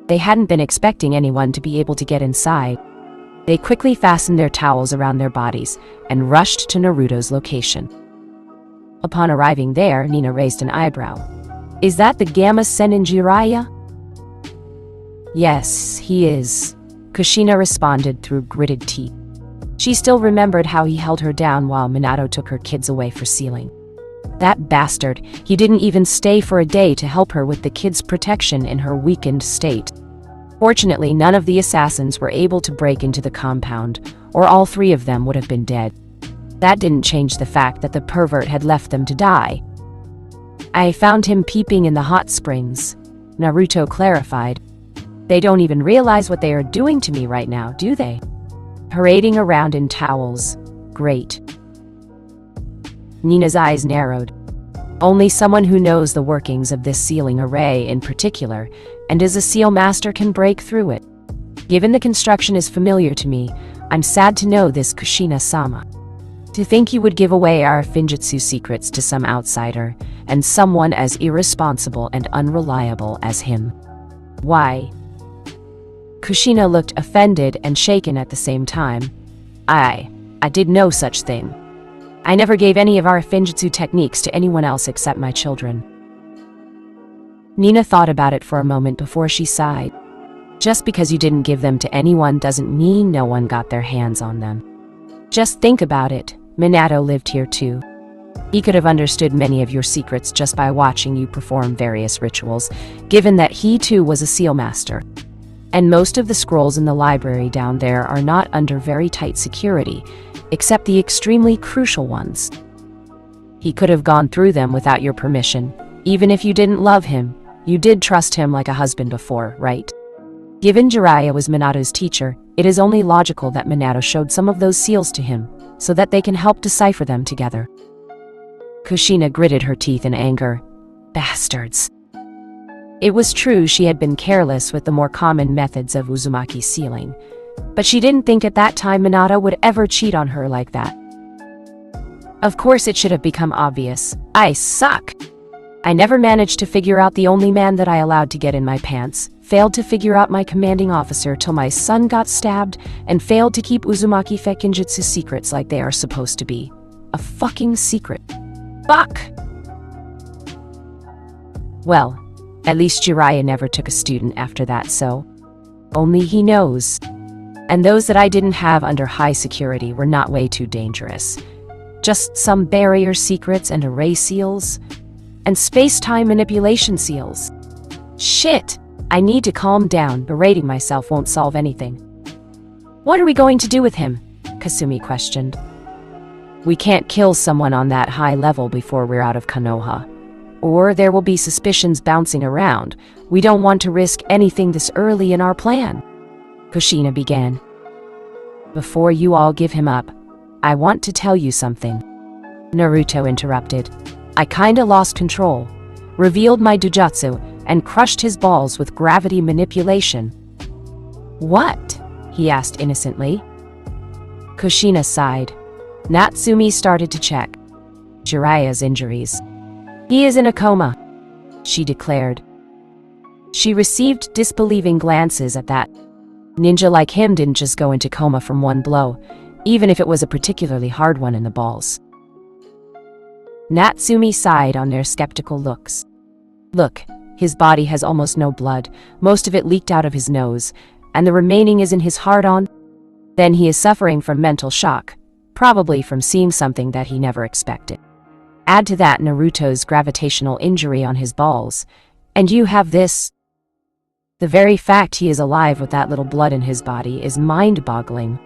They hadn't been expecting anyone to be able to get inside. They quickly fastened their towels around their bodies and rushed to Naruto's location. Upon arriving there, Nina raised an eyebrow. Is that the Gamma Senin Jiraiya? Yes, he is, Kushina responded through gritted teeth. She still remembered how he held her down while Minato took her kids away for sealing. That bastard, he didn't even stay for a day to help her with the kids' protection in her weakened state. Fortunately, none of the assassins were able to break into the compound, or all three of them would have been dead. That didn't change the fact that the pervert had left them to die. I found him peeping in the hot springs, Naruto clarified. They don't even realize what they are doing to me right now, do they? Parading around in towels. Great. Nina's eyes narrowed. Only someone who knows the workings of this sealing array in particular, and is a seal master, can break through it. Given the construction is familiar to me, I'm sad to know this Kushina-sama. To think you would give away our Finjutsu secrets to some outsider, and someone as irresponsible and unreliable as him. Why? Kushina looked offended and shaken at the same time. I did no such thing. I never gave any of our Finjutsu techniques to anyone else except my children. Nina thought about it for a moment before she sighed. Just because you didn't give them to anyone doesn't mean no one got their hands on them. Just think about it. Minato lived here too. He could have understood many of your secrets just by watching you perform various rituals, given that he too was a seal master. And most of the scrolls in the library down there are not under very tight security, except the extremely crucial ones. He could have gone through them without your permission. Even if you didn't love him, you did trust him like a husband before, right? Given Jiraiya was Minato's teacher, it is only logical that Minato showed some of those seals to him, so that they can help decipher them together. Kushina gritted her teeth in anger. Bastards. It was true she had been careless with the more common methods of Uzumaki sealing, but she didn't think at that time Minato would ever cheat on her like that. Of course it should have become obvious. I suck. I never managed to figure out the only man that I allowed to get in my pants, failed to figure out my commanding officer till my son got stabbed, and failed to keep Uzumaki Fekinjutsu secrets like they are supposed to be. A fucking secret. Fuck! Well, at least Jiraiya never took a student after that, so only he knows. And those that I didn't have under high security were not way too dangerous. Just some barrier secrets and array seals, and space-time manipulation seals. Shit! I need to calm down. Berating myself won't solve anything. What are we going to do with him? Kasumi questioned. We can't kill someone on that high level before we're out of Konoha. Or there will be suspicions bouncing around. We don't want to risk anything this early in our plan. Kushina began. Before you all give him up, I want to tell you something. Naruto interrupted. I kinda lost control, revealed my Dojutsu, and crushed his balls with gravity manipulation. What? He asked innocently. Kushina sighed. Natsumi started to check Jiraiya's injuries. He is in a coma, she declared. She received disbelieving glances at that. Ninja like him didn't just go into coma from one blow, even if it was a particularly hard one in the balls. Natsumi sighed on their skeptical looks. Look, his body has almost no blood, most of it leaked out of his nose, and the remaining is in his heart-on. Then he is suffering from mental shock, probably from seeing something that he never expected. Add to that Naruto's gravitational injury on his balls, and you have this. The very fact he is alive with that little blood in his body is mind-boggling.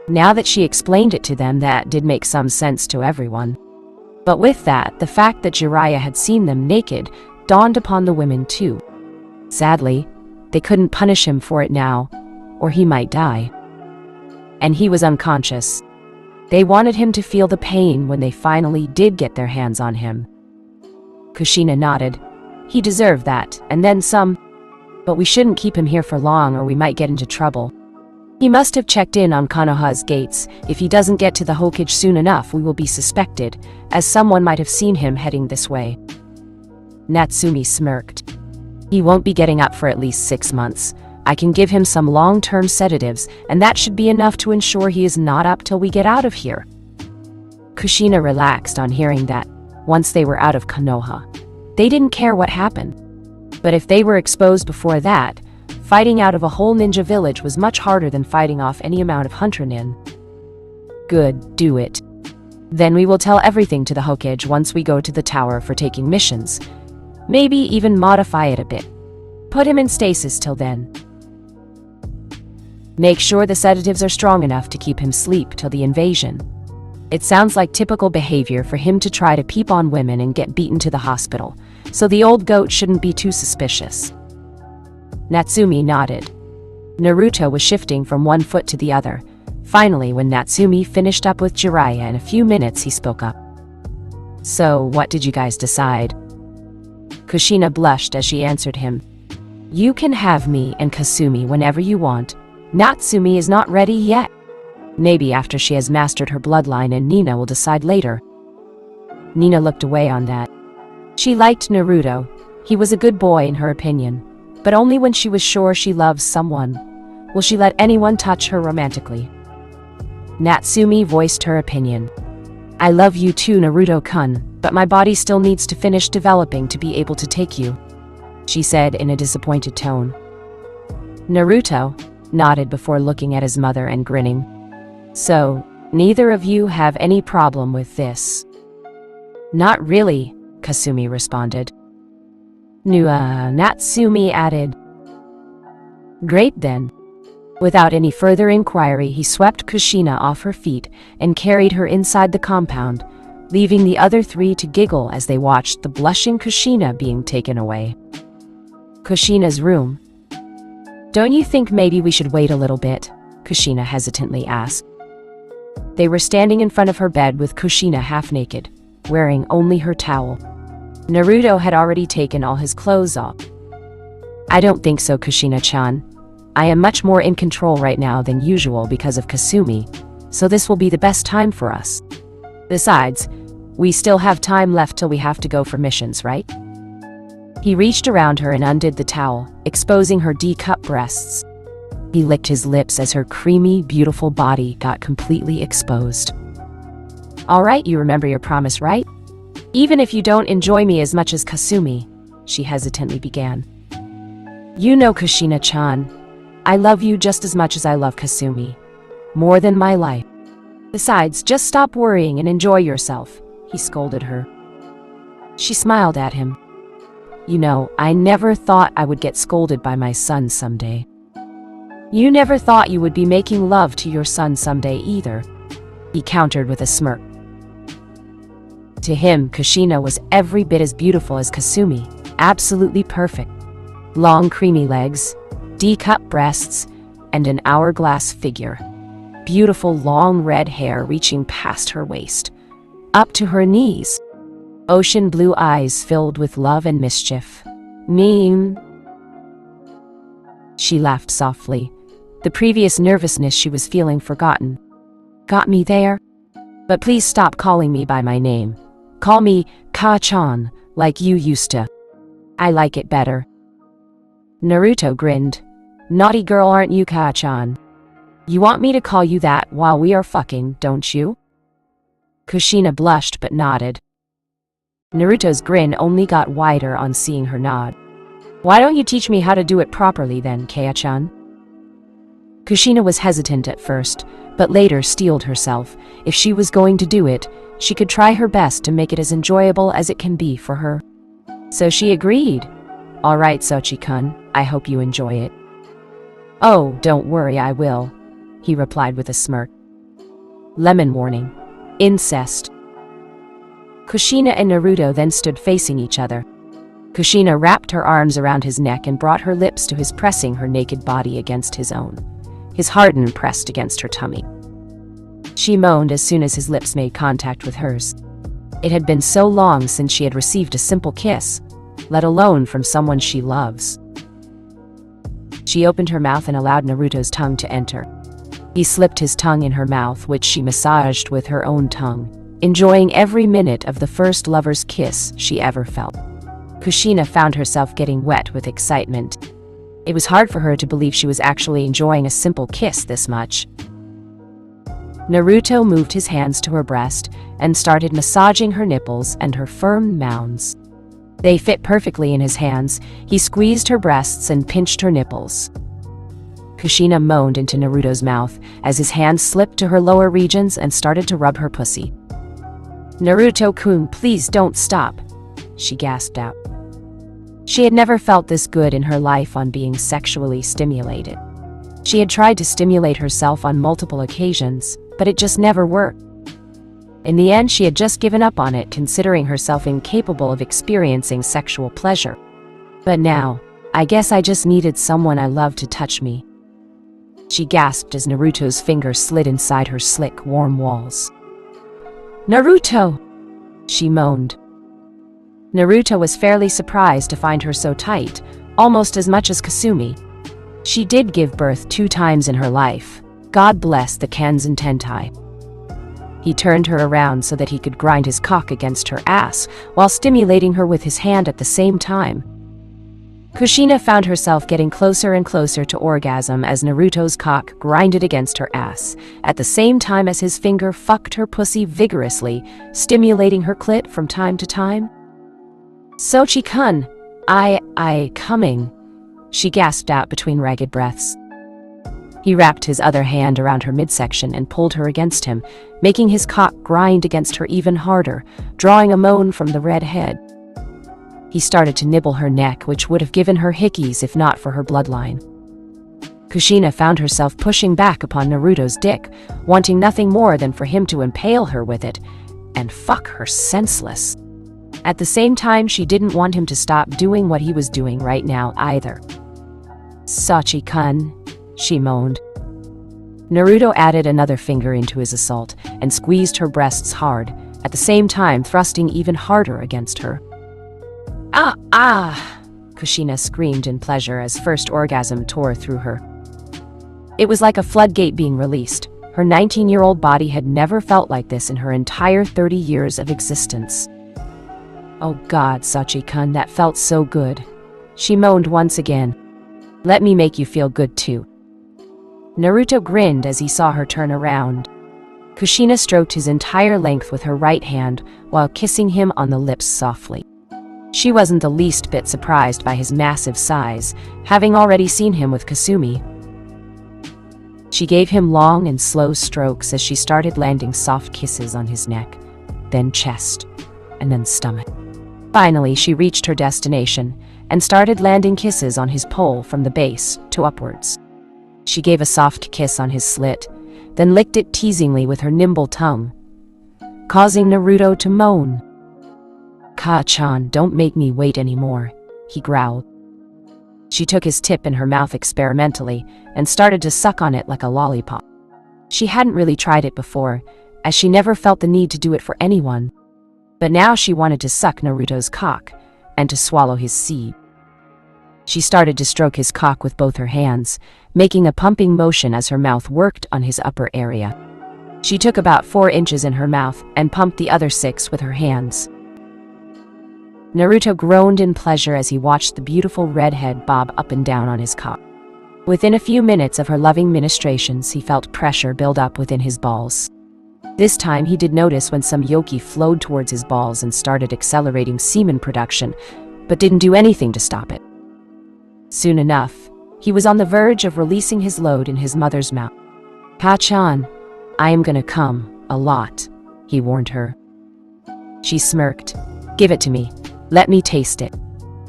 Now that she explained it to them, that did make some sense to everyone. But with that, the fact that Jiraiya had seen them naked dawned upon the women too. Sadly, they couldn't punish him for it now, or he might die. And he was unconscious. They wanted him to feel the pain when they finally did get their hands on him. Kushina nodded. He deserved that, and then some. But we shouldn't keep him here for long or we might get into trouble. He must have checked in on Konoha's gates. If he doesn't get to the Hokage soon enough, we will be suspected, as someone might have seen him heading this way. Natsumi smirked. He won't be getting up for at least 6 months. I can give him some long-term sedatives, and that should be enough to ensure he is not up till we get out of here. Kushina relaxed on hearing that. Once they were out of Konoha, they didn't care what happened. But if they were exposed before that, fighting out of a whole ninja village was much harder than fighting off any amount of hunter nin. Good, do it. Then we will tell everything to the Hokage once we go to the tower for taking missions. Maybe even modify it a bit. Put him in stasis till then. Make sure the sedatives are strong enough to keep him asleep till the invasion. It sounds like typical behavior for him to try to peep on women and get beaten to the hospital, so the old goat shouldn't be too suspicious. Natsumi nodded. Naruto was shifting from one foot to the other. Finally, when Natsumi finished up with Jiraiya in a few minutes, he spoke up. So, what did you guys decide? Kushina blushed as she answered him. You can have me and Kasumi whenever you want. Natsumi is not ready yet. Maybe after she has mastered her bloodline and Nina will decide later. Nina looked away on that. She liked Naruto. He was a good boy in her opinion, but only when she was sure she loves someone. Will she let anyone touch her romantically? Natsumi voiced her opinion. I love you too, Naruto-kun, but my body still needs to finish developing to be able to take you, she said in a disappointed tone. Naruto nodded before looking at his mother and grinning. So, neither of you have any problem with this? Not really, Kasumi responded. Natsumi added. Great then. Without any further inquiry, he swept Kushina off her feet and carried her inside the compound, leaving the other three to giggle as they watched the blushing Kushina being taken away. Kushina's room. Don't you think maybe we should wait a little bit? Kushina hesitantly asked. They were standing in front of her bed with Kushina half naked, wearing only her towel. Naruto had already taken all his clothes off. I don't think so, Kushina-chan. I am much more in control right now than usual because of Kasumi, so this will be the best time for us. Besides, we still have time left till we have to go for missions, right? He reached around her and undid the towel, exposing her D-cup breasts. He licked his lips as her creamy, beautiful body got completely exposed. All right, you remember your promise, right? Even if you don't enjoy me as much as Kasumi, she hesitantly began. You know, Kushina-chan, I love you just as much as I love Kasumi. More than my life. Besides, just stop worrying and enjoy yourself, he scolded her. She smiled at him. You know, I never thought I would get scolded by my son someday. You never thought you would be making love to your son someday either, he countered with a smirk. To him, Kushina was every bit as beautiful as Kasumi, absolutely perfect. Long creamy legs, D-cup breasts, and an hourglass figure. Beautiful long red hair reaching past her waist, up to her knees. Ocean blue eyes filled with love and mischief. Mean. She laughed softly, the previous nervousness she was feeling forgotten. Got me there? But please stop calling me by my name. Call me Ka-chan, like you used to. I like it better. Naruto grinned. Naughty girl, aren't you, Ka-chan? You want me to call you that while we are fucking, don't you? Kushina blushed but nodded. Naruto's grin only got wider on seeing her nod. Why don't you teach me how to do it properly then, Ka-chan? Kushina was hesitant at first, but later steeled herself. If she was going to do it, she could try her best to make it as enjoyable as it can be for her. So she agreed. All right, Sochi-kun, I hope you enjoy it. Oh, don't worry, I will, he replied with a smirk. Lemon warning. Incest. Kushina and Naruto then stood facing each other. Kushina wrapped her arms around his neck and brought her lips to his, pressing her naked body against his own. His hardened pressed against her tummy. She moaned as soon as his lips made contact with hers. It had been so long since she had received a simple kiss, let alone from someone she loves. She opened her mouth and allowed Naruto's tongue to enter. He slipped his tongue in her mouth, which she massaged with her own tongue, enjoying every minute of the first lover's kiss she ever felt. Kushina found herself getting wet with excitement. It was hard for her to believe she was actually enjoying a simple kiss this much. Naruto moved his hands to her breast and started massaging her nipples and her firm mounds. They fit perfectly in his hands. He squeezed her breasts and pinched her nipples. Kushina moaned into Naruto's mouth as his hands slipped to her lower regions and started to rub her pussy. "Naruto-kun, please don't stop," she gasped out. She had never felt this good in her life on being sexually stimulated. She had tried to stimulate herself on multiple occasions, but it just never worked. In the end, she had just given up on it, considering herself incapable of experiencing sexual pleasure. But now, I guess I just needed someone I loved to touch me. She gasped as Naruto's fingers slid inside her slick, warm walls. "Naruto!" she moaned. Naruto was fairly surprised to find her so tight, almost as much as Kasumi. She did give birth 2 times in her life. God bless the Kanzen Tentai. He turned her around so that he could grind his cock against her ass while stimulating her with his hand at the same time. Kushina found herself getting closer and closer to orgasm as Naruto's cock grinded against her ass, at the same time as his finger fucked her pussy vigorously, stimulating her clit from time to time. "Sochi-kun, coming," she gasped out between ragged breaths. He wrapped his other hand around her midsection and pulled her against him, making his cock grind against her even harder, drawing a moan from the red head. He started to nibble her neck, which would have given her hickeys if not for her bloodline. Kushina found herself pushing back upon Naruto's dick, wanting nothing more than for him to impale her with it and fuck her senseless. At the same time, she didn't want him to stop doing what he was doing right now either. "Sachi-kun," she moaned. Naruto added another finger into his assault and squeezed her breasts hard, at the same time thrusting even harder against her. Ah! Kushina screamed in pleasure as first orgasm tore through her. It was like a floodgate being released. Her 19-year-old body had never felt like this in her entire 30 years of existence. "Oh God, Sachi-kun, that felt so good," she moaned once again. "Let me make you feel good too." Naruto grinned as he saw her turn around. Kushina stroked his entire length with her right hand while kissing him on the lips softly. She wasn't the least bit surprised by his massive size, having already seen him with Kasumi. She gave him long and slow strokes as she started landing soft kisses on his neck, then chest, and then stomach. Finally, she reached her destination and started landing kisses on his pole from the base to upwards. She gave a soft kiss on his slit, then licked it teasingly with her nimble tongue, causing Naruto to moan. "Ka-chan, don't make me wait anymore," he growled. She took his tip in her mouth experimentally and started to suck on it like a lollipop. She hadn't really tried it before, as she never felt the need to do it for anyone. But now she wanted to suck Naruto's cock and to swallow his seed. She started to stroke his cock with both her hands, making a pumping motion as her mouth worked on his upper area. She took about 4 inches in her mouth and pumped the other 6 with her hands. Naruto groaned in pleasure as he watched the beautiful red head bob up and down on his cock. Within a few minutes of her loving ministrations, he felt pressure build up within his balls. This time he did notice when some yoki flowed towards his balls and started accelerating semen production, but didn't do anything to stop it. Soon enough, he was on the verge of releasing his load in his mother's mouth. "Ka-chan, I am gonna come, a lot," he warned her. She smirked. "Give it to me. Let me taste it."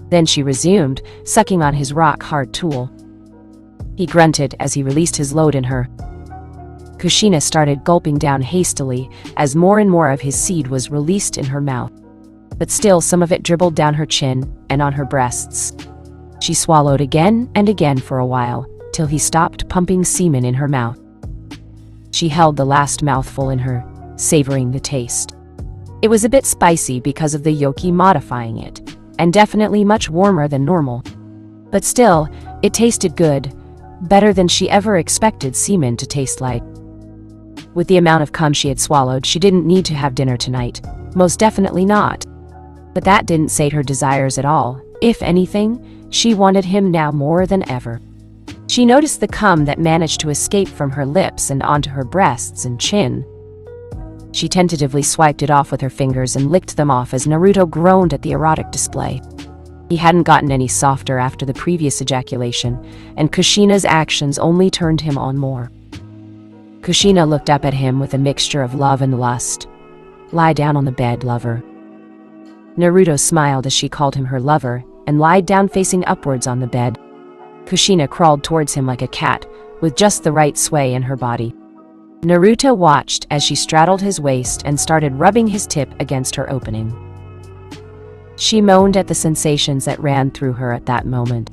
Then she resumed, sucking on his rock-hard tool. He grunted as he released his load in her. Kushina started gulping down hastily as more and more of his seed was released in her mouth. but still some of it dribbled down her chin and on her breasts. She swallowed again and again for a while, till he stopped pumping semen in her mouth. She held the last mouthful in her, savoring the taste. It was a bit spicy because of the yoki modifying it, and definitely much warmer than normal. But still, it tasted good, better than she ever expected semen to taste like. With the amount of cum she had swallowed, she didn't need to have dinner tonight. Most definitely not. But that didn't sate her desires at all. If anything, she wanted him now more than ever. She noticed the cum that managed to escape from her lips and onto her breasts and chin. She tentatively swiped it off with her fingers and licked them off as Naruto groaned at the erotic display. He hadn't gotten any softer after the previous ejaculation, and Kushina's actions only turned him on more. Kushina looked up at him with a mixture of love and lust. "Lie down on the bed, lover." Naruto smiled as she called him her lover, and lied down facing upwards on the bed. Kushina crawled towards him like a cat, with just the right sway in her body. Naruto watched as she straddled his waist and started rubbing his tip against her opening. She moaned at the sensations that ran through her at that moment.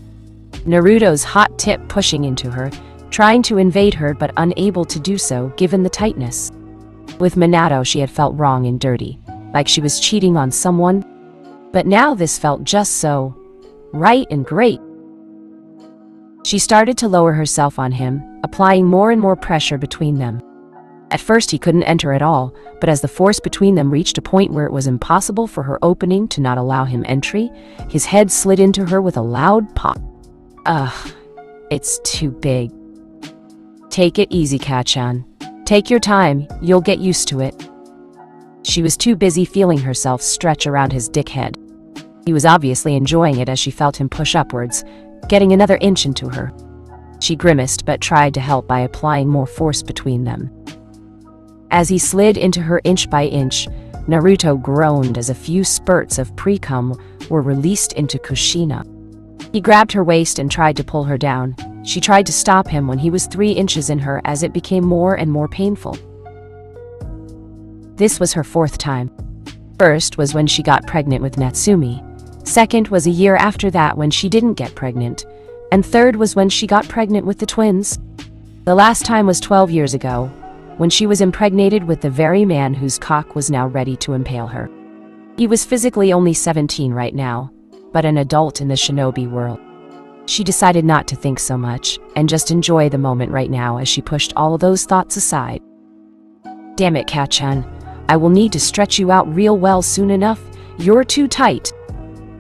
Naruto's hot tip pushing into her, trying to invade her but unable to do so given the tightness. With Minato, she had felt wrong and dirty, like she was cheating on someone, but now this felt just so right and great. She started to lower herself on him, applying more and more pressure between them. At first he couldn't enter at all, but as the force between them reached a point where it was impossible for her opening to not allow him entry, his head slid into her with a loud pop. Ugh, it's too big. Take it easy, Kachan. Take your time, you'll get used to it. She was too busy feeling herself stretch around his dickhead. He was obviously enjoying it as she felt him push upwards, getting another inch into her. She grimaced but tried to help by applying more force between them. As he slid into her inch by inch, Naruto groaned as a few spurts of pre-cum were released into Kushina. He grabbed her waist and tried to pull her down. She tried to stop him when he was 3 inches in her as it became more and more painful. This was her 4th time. First was when she got pregnant with Natsumi. Second was a year after that when she didn't get pregnant. And third was when she got pregnant with the twins. The last time was 12 years ago, when she was impregnated with the very man whose cock was now ready to impale her. He was physically only 17 right now, but an adult in the shinobi world. She decided not to think so much, and just enjoy the moment right now as she pushed all those thoughts aside. Damn it, Kachan. I will need to stretch you out real well soon enough. You're too tight.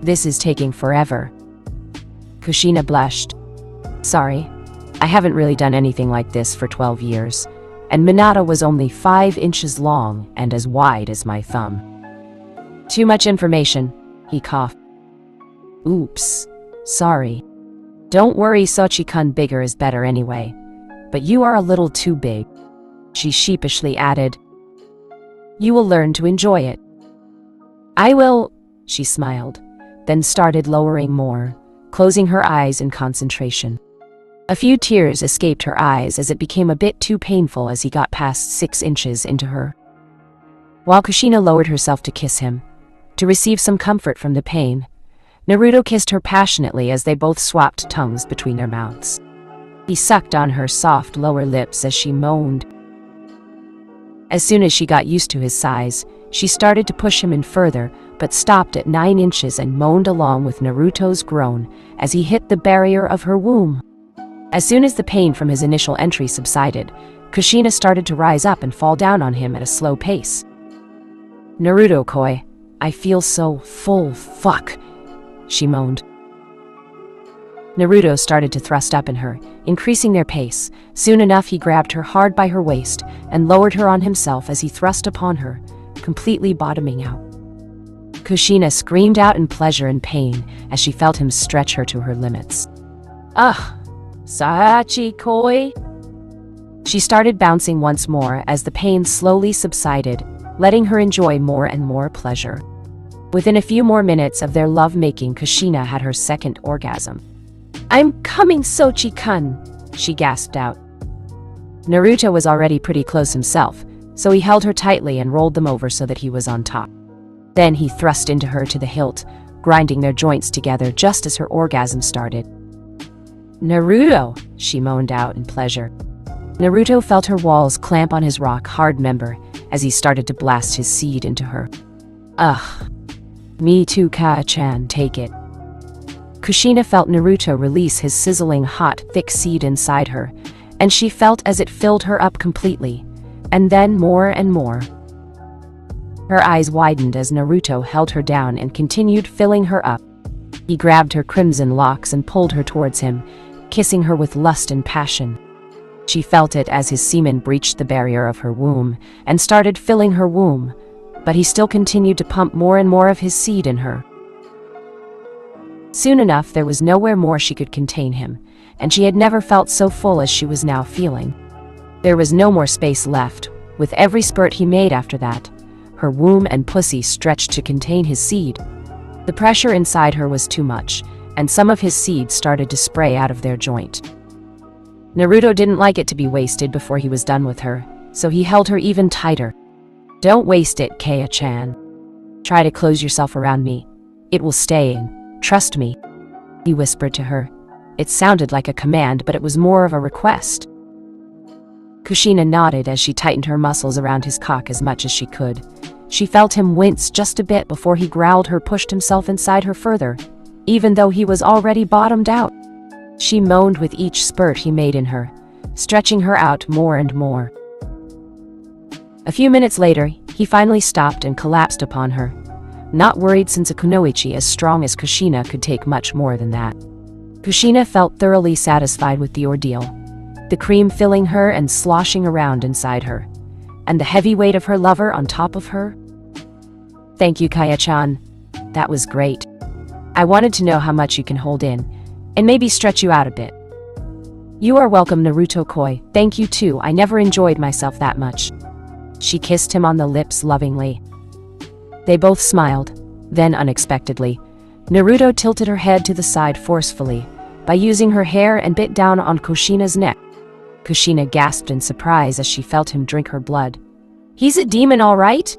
This is taking forever. Kushina blushed. Sorry, I haven't really done anything like this for 12 years. And Minato was only 5 inches long and as wide as my thumb. Too much information, he coughed. Oops, sorry. Don't worry, Sochi-kun, bigger is better anyway. But you are a little too big. She sheepishly added. You will learn to enjoy it. I will, she smiled, then started lowering more, closing her eyes in concentration. A few tears escaped her eyes as it became a bit too painful as he got past 6 inches into her. While Kushina lowered herself to kiss him, to receive some comfort from the pain, Naruto kissed her passionately as they both swapped tongues between their mouths. He sucked on her soft lower lips as she moaned. As soon as she got used to his size, she started to push him in further, but stopped at 9 inches and moaned along with Naruto's groan as he hit the barrier of her womb. As soon as the pain from his initial entry subsided, Kushina started to rise up and fall down on him at a slow pace. Naruto-koi, I feel so full, fuck, she moaned. Naruto started to thrust up in her, increasing their pace. Soon enough he grabbed her hard by her waist and lowered her on himself as he thrust upon her, completely bottoming out. Kushina screamed out in pleasure and pain as she felt him stretch her to her limits. Ugh! Sachi-koi? She started bouncing once more as the pain slowly subsided, letting her enjoy more and more pleasure. Within a few more minutes of their love-making, Kushina had her second orgasm. I'm coming, Sochi-kun, she gasped out. Naruto was already pretty close himself, so he held her tightly and rolled them over so that he was on top. Then he thrust into her to the hilt, grinding their joints together just as her orgasm started. "Naruto," she moaned out in pleasure. Naruto felt her walls clamp on his rock-hard member as he started to blast his seed into her. "Ugh. Me too, Kaa-chan, take it." Kushina felt Naruto release his sizzling hot, thick seed inside her, and she felt as it filled her up completely, and then more and more. Her eyes widened as Naruto held her down and continued filling her up. He grabbed her crimson locks and pulled her towards him, kissing her with lust and passion. She felt it as his semen breached the barrier of her womb and started filling her womb, but he still continued to pump more and more of his seed in her. Soon enough, there was nowhere more she could contain him, and she had never felt so full as she was now feeling. There was no more space left. With every spurt he made after that, her womb and pussy stretched to contain his seed. The pressure inside her was too much, and some of his seed started to spray out of their joint. Naruto didn't like it to be wasted before he was done with her, so he held her even tighter. "Don't waste it, Kaya-chan. Try to close yourself around me. It will stay in. Trust me," he whispered to her. It sounded like a command, but it was more of a request. Kushina nodded as she tightened her muscles around his cock as much as she could. She felt him wince just a bit before he growled her pushed himself inside her further, even though he was already bottomed out. She moaned with each spurt he made in her, stretching her out more and more. A few minutes later, he finally stopped and collapsed upon her, not worried since a kunoichi as strong as Kushina could take much more than that. Kushina felt thoroughly satisfied with the ordeal, the cream filling her and sloshing around inside her, and the heavy weight of her lover on top of her. "Thank you, Kaya-chan. That was great. I wanted to know how much you can hold in, and maybe stretch you out a bit." "You are welcome, Naruto-koi. Thank you too. I never enjoyed myself that much." She kissed him on the lips lovingly. They both smiled. Then, unexpectedly, Naruto tilted her head to the side forcefully by using her hair and bit down on Kushina's neck. Kushina gasped in surprise as she felt him drink her blood. "He's a demon, all right?"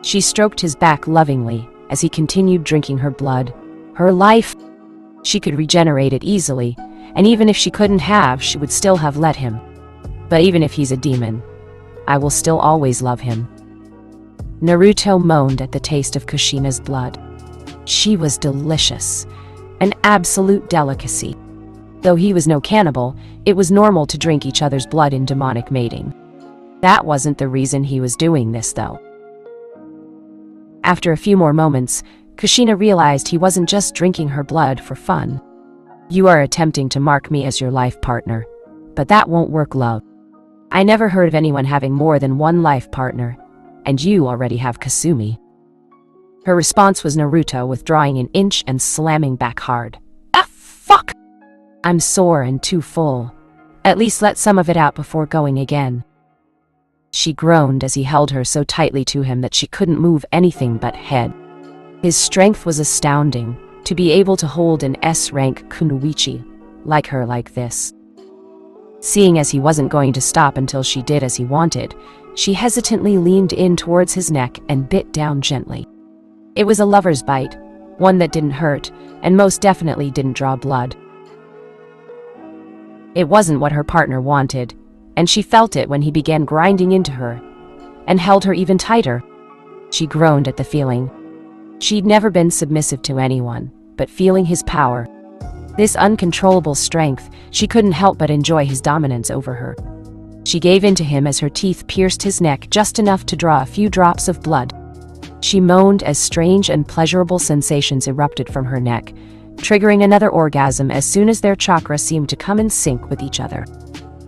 She stroked his back lovingly as he continued drinking her blood. Her life! She could regenerate it easily, and even if she couldn't have, she would still have let him. But even if he's a demon, I will still always love him. Naruto moaned at the taste of Kushina's blood. She was delicious, an absolute delicacy. Though he was no cannibal, it was normal to drink each other's blood in demonic mating. That wasn't the reason he was doing this, though. After a few more moments, Kushina realized he wasn't just drinking her blood for fun. "You are attempting to mark me as your life partner, but that won't work, love. I never heard of anyone having more than one life partner, and you already have Kasumi." Her response was Naruto withdrawing an inch and slamming back hard. "Ah, fuck! I'm sore and too full. At least let some of it out before going again." She groaned as he held her so tightly to him that she couldn't move anything but head. His strength was astounding, to be able to hold an S-rank kunoichi like her like this. Seeing as he wasn't going to stop until she did as he wanted, she hesitantly leaned in towards his neck and bit down gently. It was a lover's bite, one that didn't hurt, and most definitely didn't draw blood. It wasn't what her partner wanted, and she felt it when he began grinding into her, and held her even tighter. She groaned at the feeling. She'd never been submissive to anyone, but feeling his power, this uncontrollable strength, she couldn't help but enjoy his dominance over her. She gave in to him as her teeth pierced his neck just enough to draw a few drops of blood. She moaned as strange and pleasurable sensations erupted from her neck, triggering another orgasm as soon as their chakra seemed to come in sync with each other.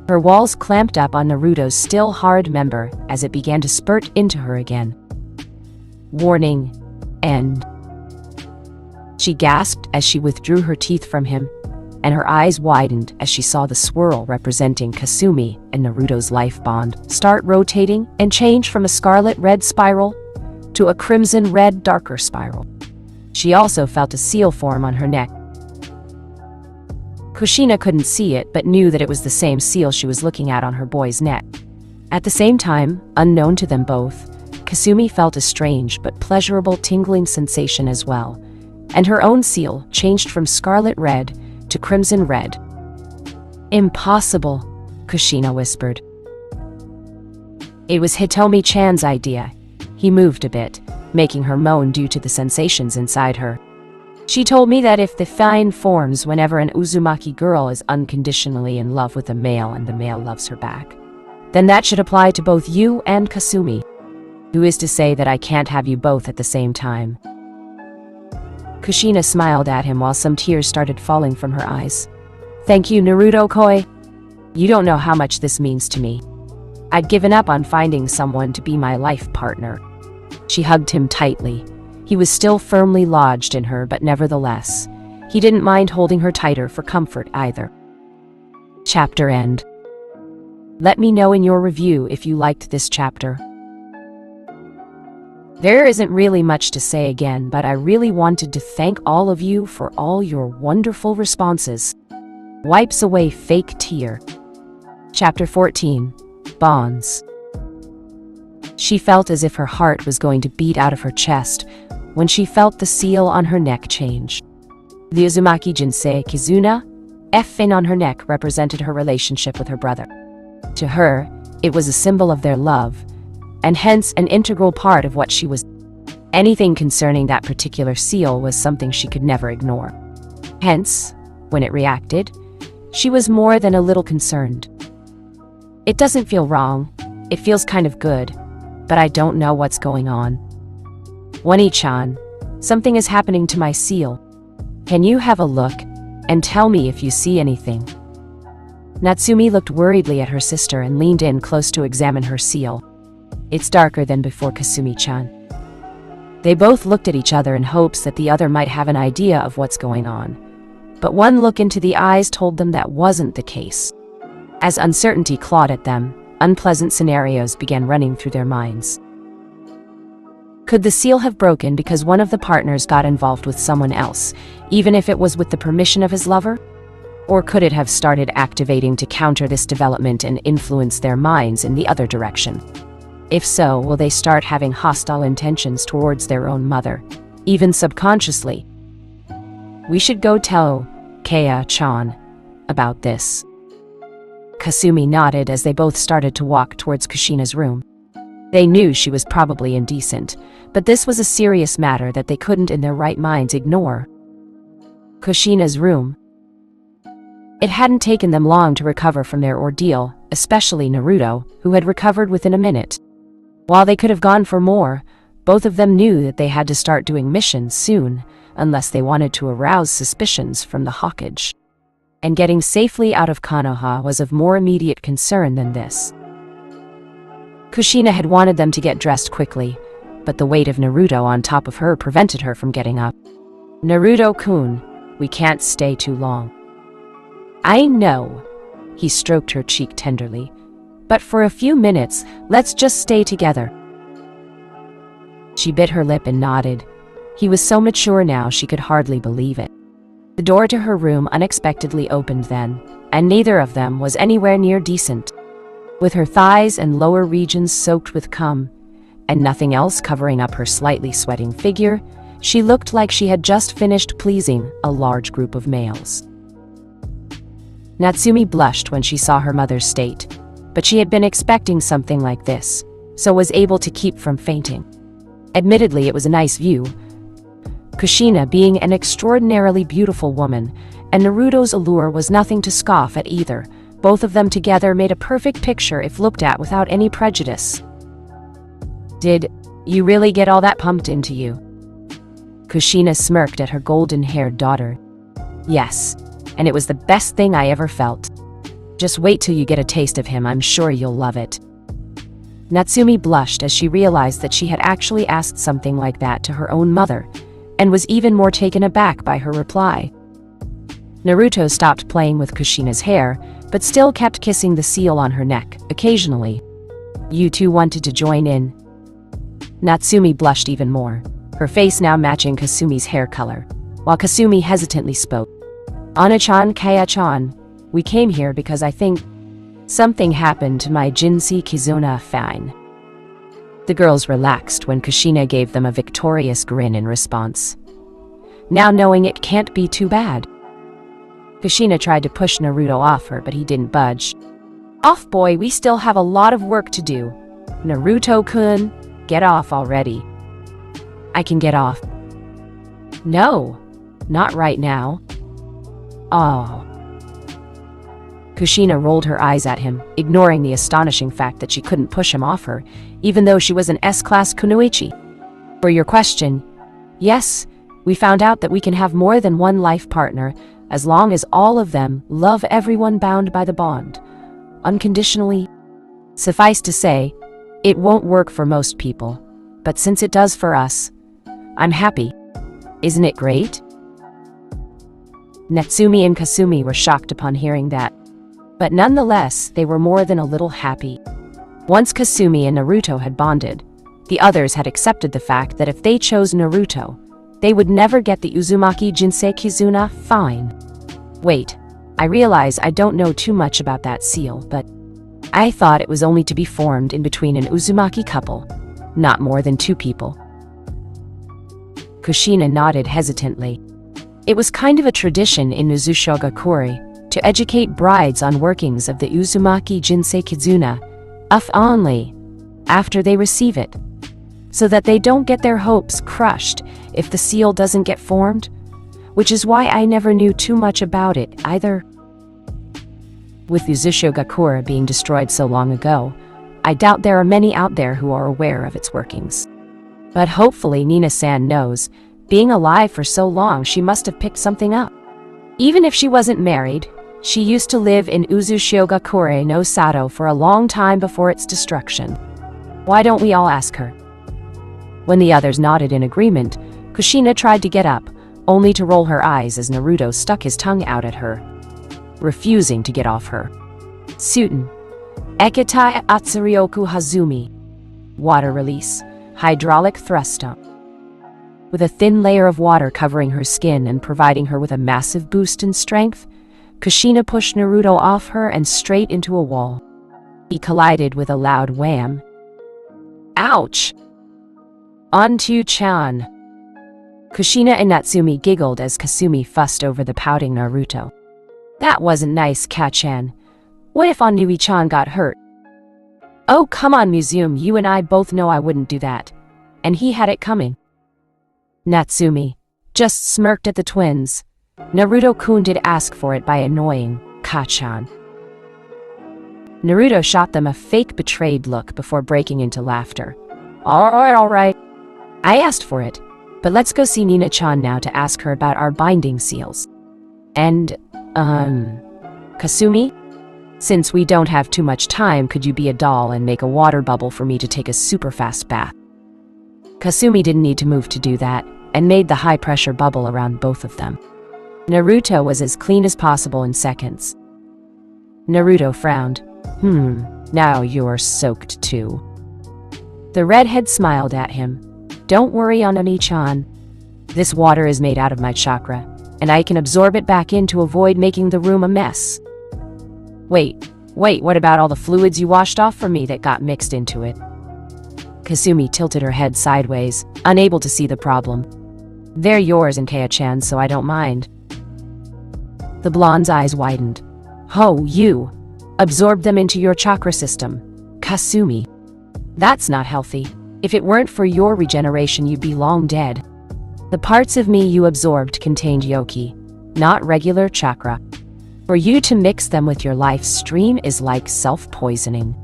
Her walls clamped up on Naruto's still hard member as it began to spurt into her again. Warning. End. She gasped as she withdrew her teeth from him, and her eyes widened as she saw the swirl representing Kasumi and Naruto's life bond start rotating and change from a scarlet-red spiral to a crimson-red darker spiral. She also felt a seal form on her neck. Kushina couldn't see it, but knew that it was the same seal she was looking at on her boy's neck. At the same time, unknown to them both, Kasumi felt a strange but pleasurable tingling sensation as well, and her own seal changed from scarlet red to crimson red. "Impossible," Kushina whispered. It was Hitomi-chan's idea. He moved a bit, making her moan due to the sensations inside her. "She told me that if the fine forms whenever an Uzumaki girl is unconditionally in love with a male and the male loves her back, then that should apply to both you and Kasumi. Who is to say that I can't have you both at the same time?" Kushina smiled at him while some tears started falling from her eyes. "Thank you, Naruto-koi. You don't know how much this means to me. I'd given up on finding someone to be my life partner." She hugged him tightly. He was still firmly lodged in her, but nevertheless, he didn't mind holding her tighter for comfort either. Chapter end. Let me know in your review if you liked this chapter. There isn't really much to say again, but I really wanted to thank all of you for all your wonderful responses. Wipes away fake tear. Chapter 14. Bonds. She felt as if her heart was going to beat out of her chest when she felt the seal on her neck change. The Uzumaki Jinsei Kizuna F-fin on her neck represented her relationship with her brother. To her, it was a symbol of their love, and hence an integral part of what she was. Anything concerning that particular seal was something she could never ignore. Hence, when it reacted, she was more than a little concerned. "It doesn't feel wrong. It feels kind of good, but I don't know what's going on. Wani-chan, something is happening to my seal. Can you have a look and tell me if you see anything?" Natsumi looked worriedly at her sister and leaned in close to examine her seal. "It's darker than before, Kasumi-chan." They both looked at each other in hopes that the other might have an idea of what's going on, but one look into the eyes told them that wasn't the case. As uncertainty clawed at them, unpleasant scenarios began running through their minds. Could the seal have broken because one of the partners got involved with someone else, even if it was with the permission of his lover? Or could it have started activating to counter this development and influence their minds in the other direction? If so, will they start having hostile intentions towards their own mother, even subconsciously? "We should go tell Kaya-chan about this." Kasumi nodded as they both started to walk towards Kushina's room. They knew she was probably indecent, but this was a serious matter that they couldn't in their right minds ignore. Kushina's room. It hadn't taken them long to recover from their ordeal, especially Naruto, who had recovered within a minute. While they could have gone for more, both of them knew that they had to start doing missions soon, unless they wanted to arouse suspicions from the Hokage. And getting safely out of Konoha was of more immediate concern than this. Kushina had wanted them to get dressed quickly, but the weight of Naruto on top of her prevented her from getting up. "Naruto-kun, we can't stay too long." "I know," he stroked her cheek tenderly, "but for a few minutes, let's just stay together." She bit her lip and nodded. He was so mature now she could hardly believe it. The door to her room unexpectedly opened then, and neither of them was anywhere near decent. With her thighs and lower regions soaked with cum, and nothing else covering up her slightly sweating figure, she looked like she had just finished pleasing a large group of males. Natsumi blushed when she saw her mother's state, but she had been expecting something like this, so was able to keep from fainting. Admittedly, it was a nice view, Kushina being an extraordinarily beautiful woman, and Naruto's allure was nothing to scoff at either. Both of them together made a perfect picture if looked at without any prejudice. "Did you really get all that pumped into you?" Kushina smirked at her golden-haired daughter. "Yes, and it was the best thing I ever felt. Just wait till you get a taste of him, I'm sure you'll love it." Natsumi blushed as she realized that she had actually asked something like that to her own mother, and was even more taken aback by her reply. Naruto stopped playing with Kushina's hair, but still kept kissing the seal on her neck, occasionally. "You two wanted to join in?" Natsumi blushed even more, her face now matching Kasumi's hair color, while Kasumi hesitantly spoke. "Ana-chan, Kaya-chan, we came here because I think something happened to my Jinsei Kizuna fine." The girls relaxed when Kushina gave them a victorious grin in response. Now knowing it can't be too bad. Kushina tried to push Naruto off her, but he didn't budge. Off, boy, we still have a lot of work to do. Naruto-kun, get off already. I can get off. No, not right now. Oh. Kushina rolled her eyes at him, ignoring the astonishing fact that she couldn't push him off her, even though she was an S-class kunoichi. For your question, yes, we found out that we can have more than one life partner, as long as all of them love everyone bound by the bond. Unconditionally. Suffice to say, it won't work for most people, but since it does for us, I'm happy. Isn't it great? Natsumi and Kasumi were shocked upon hearing that, but nonetheless, they were more than a little happy. Once Kasumi and Naruto had bonded, the others had accepted the fact that if they chose Naruto, they would never get the Uzumaki Jinsei Kizuna. Fine. Wait, I realize I don't know too much about that seal, but I thought it was only to be formed in between an Uzumaki couple, not more than 2 people. Kushina nodded hesitantly. It was kind of a tradition in Uzushogakure to educate brides on workings of the Uzumaki Jinsei Kizuna, if only after they receive it, so that they don't get their hopes crushed if the seal doesn't get formed, which is why I never knew too much about it either. With Uzushogakure being destroyed so long ago, I doubt there are many out there who are aware of its workings. But hopefully Nina-san knows. Being alive for so long, she must have picked something up. Even if she wasn't married, she used to live in Uzushogakure no Sato for a long time before its destruction. Why don't we all ask her? When the others nodded in agreement, Kushina tried to get up, only to roll her eyes as Naruto stuck his tongue out at her, refusing to get off her. Suiten. Ekitai Atsuryoku Hazumi. Water release. Hydraulic thrust. With a thin layer of water covering her skin and providing her with a massive boost in strength, Kushina pushed Naruto off her and straight into a wall. He collided with a loud wham. Ouch! Onto-chan. Kushina and Natsumi giggled as Kasumi fussed over the pouting Naruto. That wasn't nice, Ka-chan. What if Onui-chan got hurt? Oh, come on, Museum, you and I both know I wouldn't do that. And he had it coming. Natsumi just smirked at the twins. Naruto-kun did ask for it by annoying Ka-chan. Naruto shot them a fake betrayed look before breaking into laughter. All right. I asked for it, but let's go see Nina-chan now to ask her about our binding seals. And, Kasumi? Since we don't have too much time, could you be a doll and make a water bubble for me to take a super fast bath? Kasumi didn't need to move to do that, and made the high-pressure bubble around both of them. Naruto was as clean as possible in seconds. Naruto frowned. Now you're soaked too. The redhead smiled at him. Don't worry, Ononi-chan. This water is made out of my chakra, and I can absorb it back in to avoid making the room a mess. Wait, what about all the fluids you washed off for me that got mixed into it? Kasumi tilted her head sideways, unable to see the problem. They're yours and Kaya-chan, so I don't mind. The blonde's eyes widened. Oh, you absorbed them into your chakra system, Kasumi. That's not healthy. If it weren't for your regeneration, you'd be long dead. The parts of me you absorbed contained yoki, not regular chakra. For you to mix them with your life stream is like self-poisoning.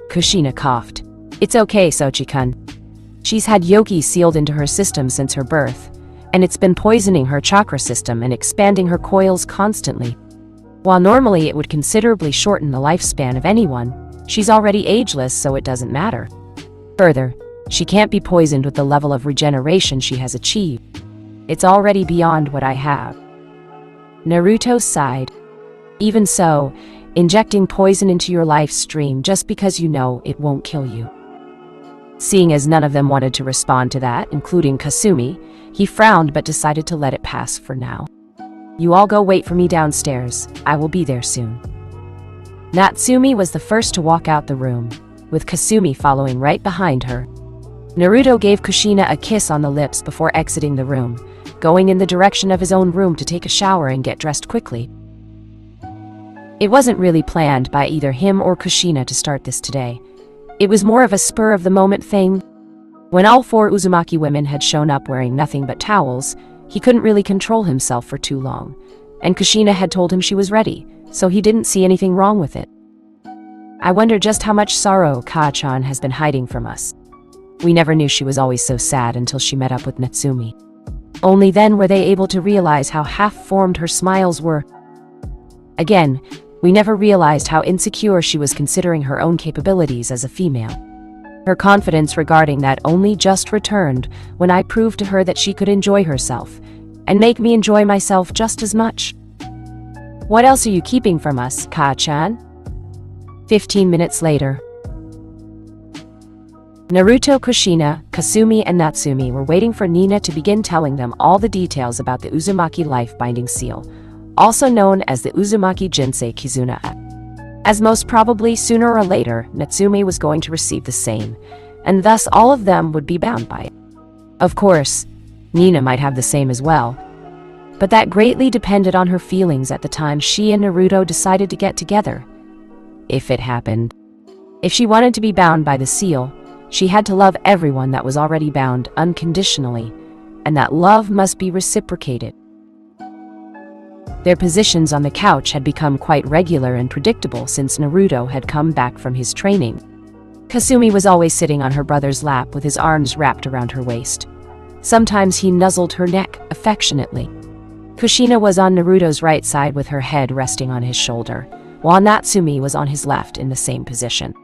Kushina coughed. It's okay, Sochi-kun. She's had yoki sealed into her system since her birth, and it's been poisoning her chakra system and expanding her coils constantly. While normally it would considerably shorten the lifespan of anyone, she's already ageless, so it doesn't matter. Further, she can't be poisoned with the level of regeneration she has achieved. It's already beyond what I have. Naruto sighed. Even so, injecting poison into your life stream just because you know it won't kill you. Seeing as none of them wanted to respond to that, including Kasumi, he frowned but decided to let it pass for now. You all go wait for me downstairs. I will be there soon. Natsumi was the first to walk out the room. with Kasumi following right behind her. Naruto gave Kushina a kiss on the lips before exiting the room, going in the direction of his own room to take a shower and get dressed quickly. It wasn't really planned by either him or Kushina to start this today. It was more of a spur-of-the-moment thing. When all 4 Uzumaki women had shown up wearing nothing but towels, he couldn't really control himself for too long, and Kushina had told him she was ready, so he didn't see anything wrong with it. I wonder just how much sorrow Kaa-chan has been hiding from us. We never knew she was always so sad until she met up with Natsumi. Only then were they able to realize how half-formed her smiles were. Again, we never realized how insecure she was considering her own capabilities as a female. Her confidence regarding that only just returned when I proved to her that she could enjoy herself, and make me enjoy myself just as much. What else are you keeping from us, Kaa-chan? 15 minutes later. Naruto, Kushina, Kasumi, and Natsumi were waiting for Nina to begin telling them all the details about the Uzumaki life-binding seal, also known as the Uzumaki Jinsei Kizuna. As most probably, sooner or later, Natsumi was going to receive the same, and thus all of them would be bound by it. Of course, Nina might have the same as well, but that greatly depended on her feelings at the time she and Naruto decided to get together. If it happened. If she wanted to be bound by the seal, she had to love everyone that was already bound unconditionally, and that love must be reciprocated. Their positions on the couch had become quite regular and predictable since Naruto had come back from his training. Kasumi was always sitting on her brother's lap with his arms wrapped around her waist. Sometimes he nuzzled her neck affectionately. Kushina was on Naruto's right side with her head resting on his shoulder, while Natsumi was on his left in the same position.